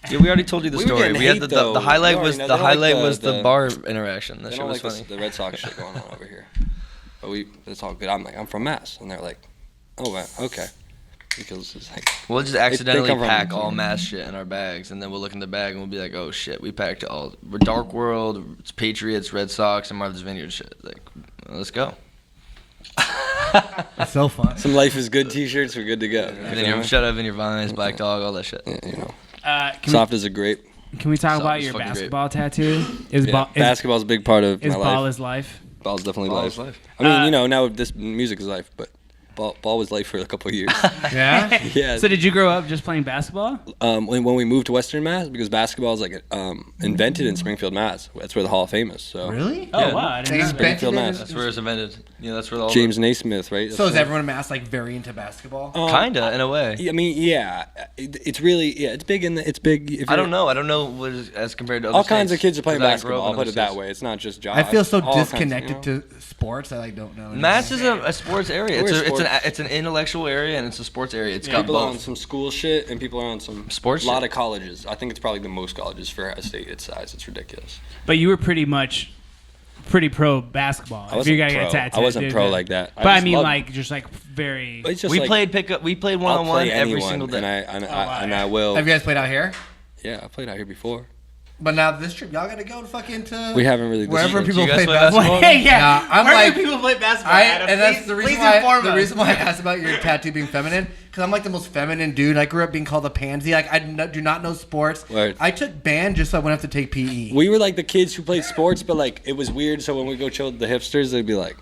Yeah, we already told you the We were story. getting We had hate, the though. highlight You was already the know. They don't highlight like was the the- bar interaction. That They shit don't was like funny. the Red Sox shit going on over here. But it's all good. I'm like, I'm from Mass, and they're like, oh, wow, okay. Because it's like, We'll just accidentally come from- pack all mass shit in our bags, and then we'll look in the bag and we'll be like, "Oh shit, we packed all. We're Dark World, it's Patriots, Red Sox, and Martha's Vineyard shit. Like, let's go." It's so fun. some Life is Good T-shirts, we're good to go. And then your Shut Up in your Vines, Black Dog, all that shit. Yeah, you know. Soft is a grape. Can we talk Soft about is your fucking great. basketball tattoo? Is Basketball's a big part of is my ball life. is life? Ball's definitely Ball life. is life. I mean, now this music is life, but ball was life for a couple of years. Yeah. Yeah. So did you grow up just playing basketball? When we moved to Western Mass, because basketball is like invented in Springfield, Mass. That's where the Hall of Fame is. So Really? Oh Yeah. wow, I didn't They know that. Springfield, invented Mass. That's where it's invented. Yeah, that's where all James Naismith, right? So is everyone in Mass like very into basketball? Kinda, in a way. I mean, yeah, it's really it's big it's big. If I you're- don't know. I don't know what is, as compared to other All kinds of states, kids are playing 'cause I grew basketball. up I'll in put other it that states. way. It's not just Josh. I feel so All kinds, disconnected you know? to sports. I like don't know. Mass is a sports area. We're It's an intellectual area and it's a sports area. It's got People are on both. some school shit and people are on some Sports A lot shit. of colleges. I think it's probably the most colleges for a state its size. It's ridiculous. But you were pretty pro basketball. I If you wasn't gotta pro. get tattooed, I wasn't dude, pro but- like that. But I just mean, loved- like just like very. it's just We like, played pickup. We played I'll one-on-one play every anyone, single day. and I will. Have you guys played out here? Yeah, I played out here before. But now this trip, y'all gotta go to fucking to We haven't really. wherever Did people you guys play play basketball. basketball? yeah, I'm where like- do people play basketball? Adam? And that's Please- the please reason why inform the us. reason why I asked about your tattoo being feminine, because I'm like the most feminine dude. I grew up being called a pansy. Like do not know sports. Word. I took band just so I wouldn't have to take PE. We were like the kids who played sports, but like it was weird. So when we go chill with the hipsters, we'd be like,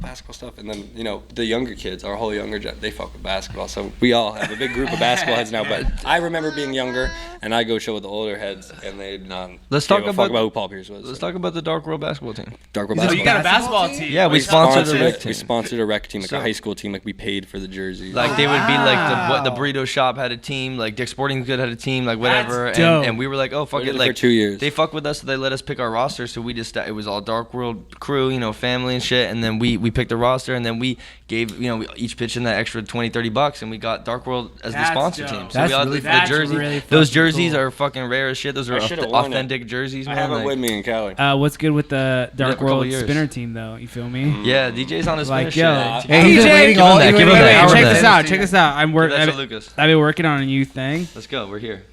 basketball stuff. And then the younger kids, our whole younger gen, they fuck with basketball. So we all have a big group of basketball heads now. But I remember being younger, and I go chill with the older heads, and they not. Let's give talk a fuck about- who Paul Pierce was. Let's talk about the Dark World basketball team. Dark World So you basketball. got a basketball Basketball team? Yeah, we sponsored a rec team. We sponsored a rec team, like So- a high school team. Like we paid for the jerseys. Like they would be Wow. like the burrito shop had a team, like Dick's Sporting Goods had a team, like whatever, That's dope. and we were like, oh fuck We it, did it for like 2 years. they fuck with us, so they let us pick our roster. So we just it was all Dark World crew, family and shit, and then we picked the roster, and then we gave we each pitched in that extra $20-$30, and we got Dark World as the That's sponsor dope. team. So That's we all really- did the that's jersey. really Those fucking jerseys cool. are fucking rare as shit. Those are I should've worn it. authentic jerseys, I man. have it like- with me in Cali. What's good with the for Dark a couple World years. spinner team though? You feel me? Yeah, DJ's on his Like, spinner yo, shit. Hey, he's been waiting Give him all. that, he's been give him waiting that, all give him check that. this out. Check this out. I'm Give working. that to I've Lucas. been working on a new thing. Let's go. We're here.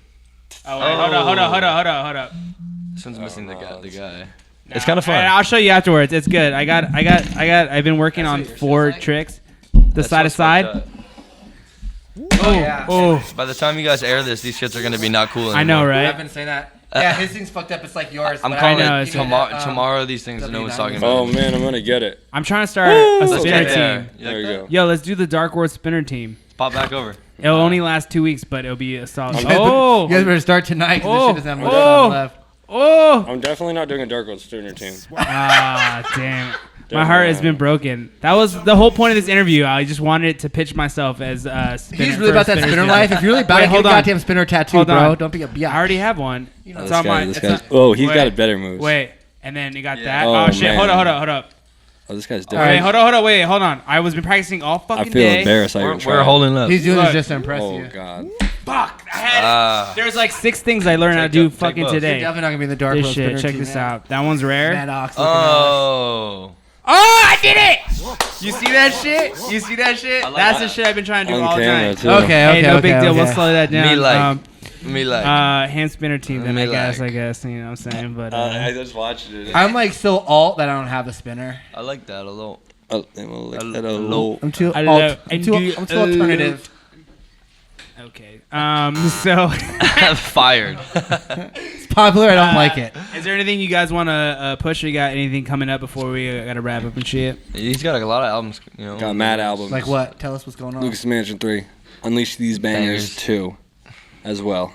Oh, wait, hold up. This one's missing the guy. It's kind of fun. And I'll show you afterwards. It's good. I've been working on 4 tricks. The That's side to what's side. fucked up. yeah. Oh, By the time you guys air this, these shits are gonna be not cool anymore. I know, I've right? been saying that. Yeah, his thing's fucked up. It's like yours. I'm but calling know, it it's- tomorrow. These things no one's talking about. Oh man, I'm gonna get it. I'm trying to start a Let's spinner get there. team. You There like you that? go. Yo, let's do the Dark World spinner team. Pop back over. It'll only last 2 weeks, but it'll be a solid. You guys better start tonight because this shit doesn't have much time left. Oh! I'm definitely not doing a Dark World Student team. Ah, damn. My heart has been broken. That was the whole point of this interview. I just wanted to pitch myself as a spinner. He's really about that spinner team. life. If you're really about Wait, it, get hold a on. goddamn spinner tattoo, Hold bro. on. Don't be a biatch. I already have one. You know, It's This on my. guy, this it's guy's. on- Oh, he's wait. got a better moves. Wait, and then you got Yeah. that. Oh, Oh, shit! man. Hold up. Oh, this guy's All right, different. hold on. Wait, hold on. I was been practicing all I fucking feel day. embarrassed. I We're even tried. holding up. He's doing Look. this just to impress Oh you. god. Fuck! I had. There's like 6 things I learned how to do Take fucking both. You're today. definitely not gonna be in the dark This world shit. spinner Check team, this man. out. That one's rare. Mad Ox looking ass. Oh. Oh, I did it! You see that shit? You see that shit? like That's that. the shit I've been trying to do On all camera, night. too. Okay, Hey, no big deal. We'll okay. slow that down. Me like. Hand spinner team. Then Me I guess. like. You know what I'm saying? But I just watched it. I'm like so alt that I don't have a spinner. I like that a lot. Oh, I'm too I alt. love- I'm too alternative. okay. So, Fired. It's popular. I don't like it. is there anything you guys want to push? Or you got anything coming up before we gotta wrap up and shit? He's got like a lot of albums. Got mad albums. Like what? Tell us what's going on. Lucas Mansion 3. Unleash These Bangers Bangers. 2 as well.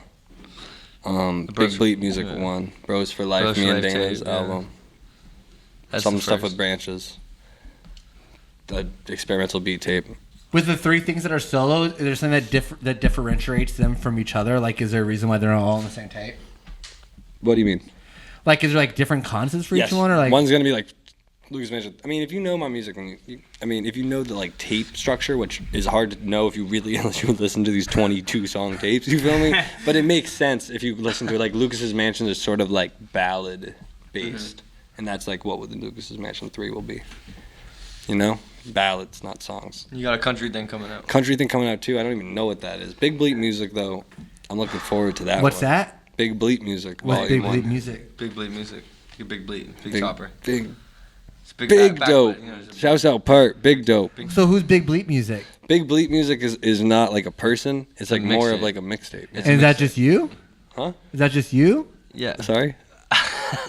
Bros- Big Bleep Music yeah. 1. Bros for Life, Bros me for and Life Dana's tape, yeah. album. That's Some the stuff first. with Branches. The experimental beat tape. With the 3 things that are solo, is there something that differentiates them from each other? Like, is there a reason why they're not all on the same tape? What do you mean? Like, is there like different concepts for each one, or like One's gonna be like Lucas Mansion. I mean, if you know my music, if you know the like tape structure, which is hard to know if you really unless you listen to these 22 song tapes. You feel me? But it makes sense if you listen to it. Like Lucas's Mansion is sort of like ballad based, and that's like what the Lucas's Mansion 3 will be. You know, ballads, not songs. You got a country thing coming out. Country thing coming out too. I don't even know what that is. Big Bleep Music though. I'm looking forward to that. what's one. that? Big Bleep Music. What's Volume big 1. bleep music? Big bleed music. Big bleed. Big Big chopper. Big It's big big back- dope. you know, it's a- Shouts out Part. Big dope. So who's big bleep music? Big Bleep music is not like a person. It's like more of mixtape. like a mixtape. And is that just you? Huh? Is that just you? Yeah. Sorry?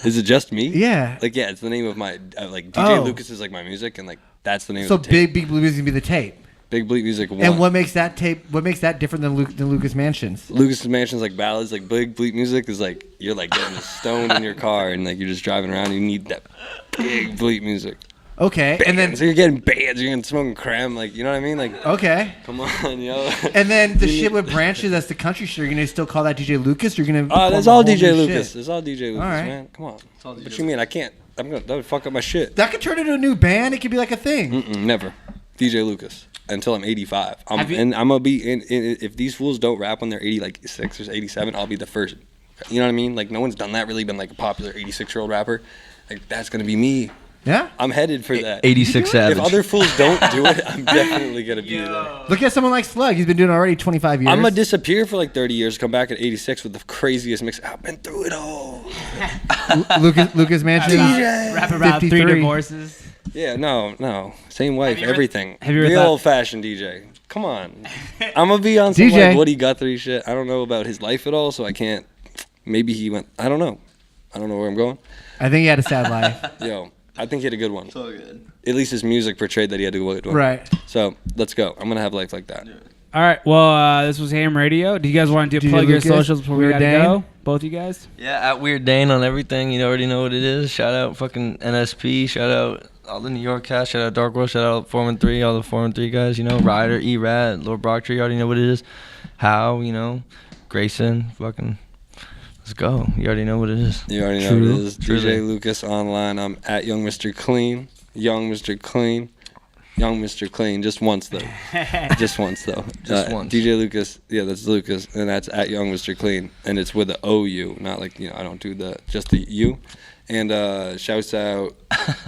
Is it just me? Yeah. Like, yeah, it's the name of my, like, DJ Oh. Lucas is like my music, and like, that's the name So of the tape. Big Blue Music can be the tape. Big Bleep music 1. And what makes that tape? What makes that different than Lucas Mansions? Lucas Mansion's like ballads, like Big Bleep music is like, you're like getting stoned in your car, and like you're just driving around, and you need that big Bleep music. Okay, Bands. and then So you're getting bands, you're getting smoking creme, like, you know what I mean? Like, okay, come on, yo. and then the shit with branches, that's the country shit. You're gonna still call that DJ Lucas? You're gonna? Oh, that's form a all whole DJ new Lucas. shit? It's all DJ Lucas, right. man. Come on. What you mean? I can't. That would fuck up my shit. That could turn into a new band. It could be like a thing. Never. DJ Lucas. Until I'm 85. Have you- And I'm gonna be in. If these fools don't rap when they're 86 or 87, I'll be the first. You know what I mean? Like, no one's done that. Really been like a popular 86-year-old rapper. Like, that's gonna be me. Yeah. I'm headed for that. 86 Savage. If other fools don't do it, I'm definitely gonna be there. Look at someone like Slug. He's been doing it already 25 years. I'm gonna disappear for like 30 years, come back at 86 with the craziest mix. I've been through it all. Lucas Mansions. Rap about 3 53. divorces. Yeah, no. Same wife, you ever- everything. have you ever Real thought- old-fashioned DJ. Come on. I'm gonna be on some DJ. like Woody Guthrie shit. I don't know about his life at all, so I can't. Maybe he went. I don't know. I don't know where I'm going. I think he had a sad life. Yo, I think he had a good one. So good. At least his music portrayed that he had a good one. Right. So let's go. I'm gonna have life like that. All right. Well, this was Ham Radio. Do you guys want to DJ plug your Lucas, socials before we Weird gotta Dane? go? Both you guys. Yeah, at Weird Dane on everything. You already know what it is. Shout out fucking NSP. Shout out all the New York cast. Shout out Dark World. Shout out 413. All the 413 guys. You know, Ryder, E-Rat, Lord Brocktree. You already know what it is. How, you know, Grayson. Fucking, let's go. You already know what it is. You already know True. what it is. Truly. DJ Lucas online. I'm at Young Mr. Clean. Young Mr. Clean. Young Mr. Clean. Just once though. Just once though. Just once. DJ Lucas. Yeah, that's Lucas, and that's at Young Mr. Clean, and it's with the OU, not like I don't do just the U. And shouts out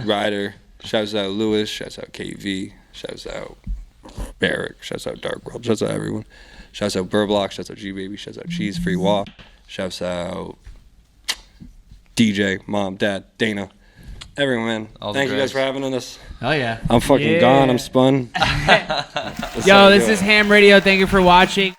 Ryder. Shouts out Lewis. Shouts out KV. Shouts out Barrick. Shouts out Dark World. Shouts out everyone. Shouts out Burblock. Shouts out G Baby. Shouts out Cheese Free Walk. Shouts out DJ, Mom, Dad, Dana. Everyone, man. All the Thank you guys greats. for having us. Oh yeah. I'm fucking Yeah. gone. I'm spun. Yo, this is Ham Radio. Thank you for watching.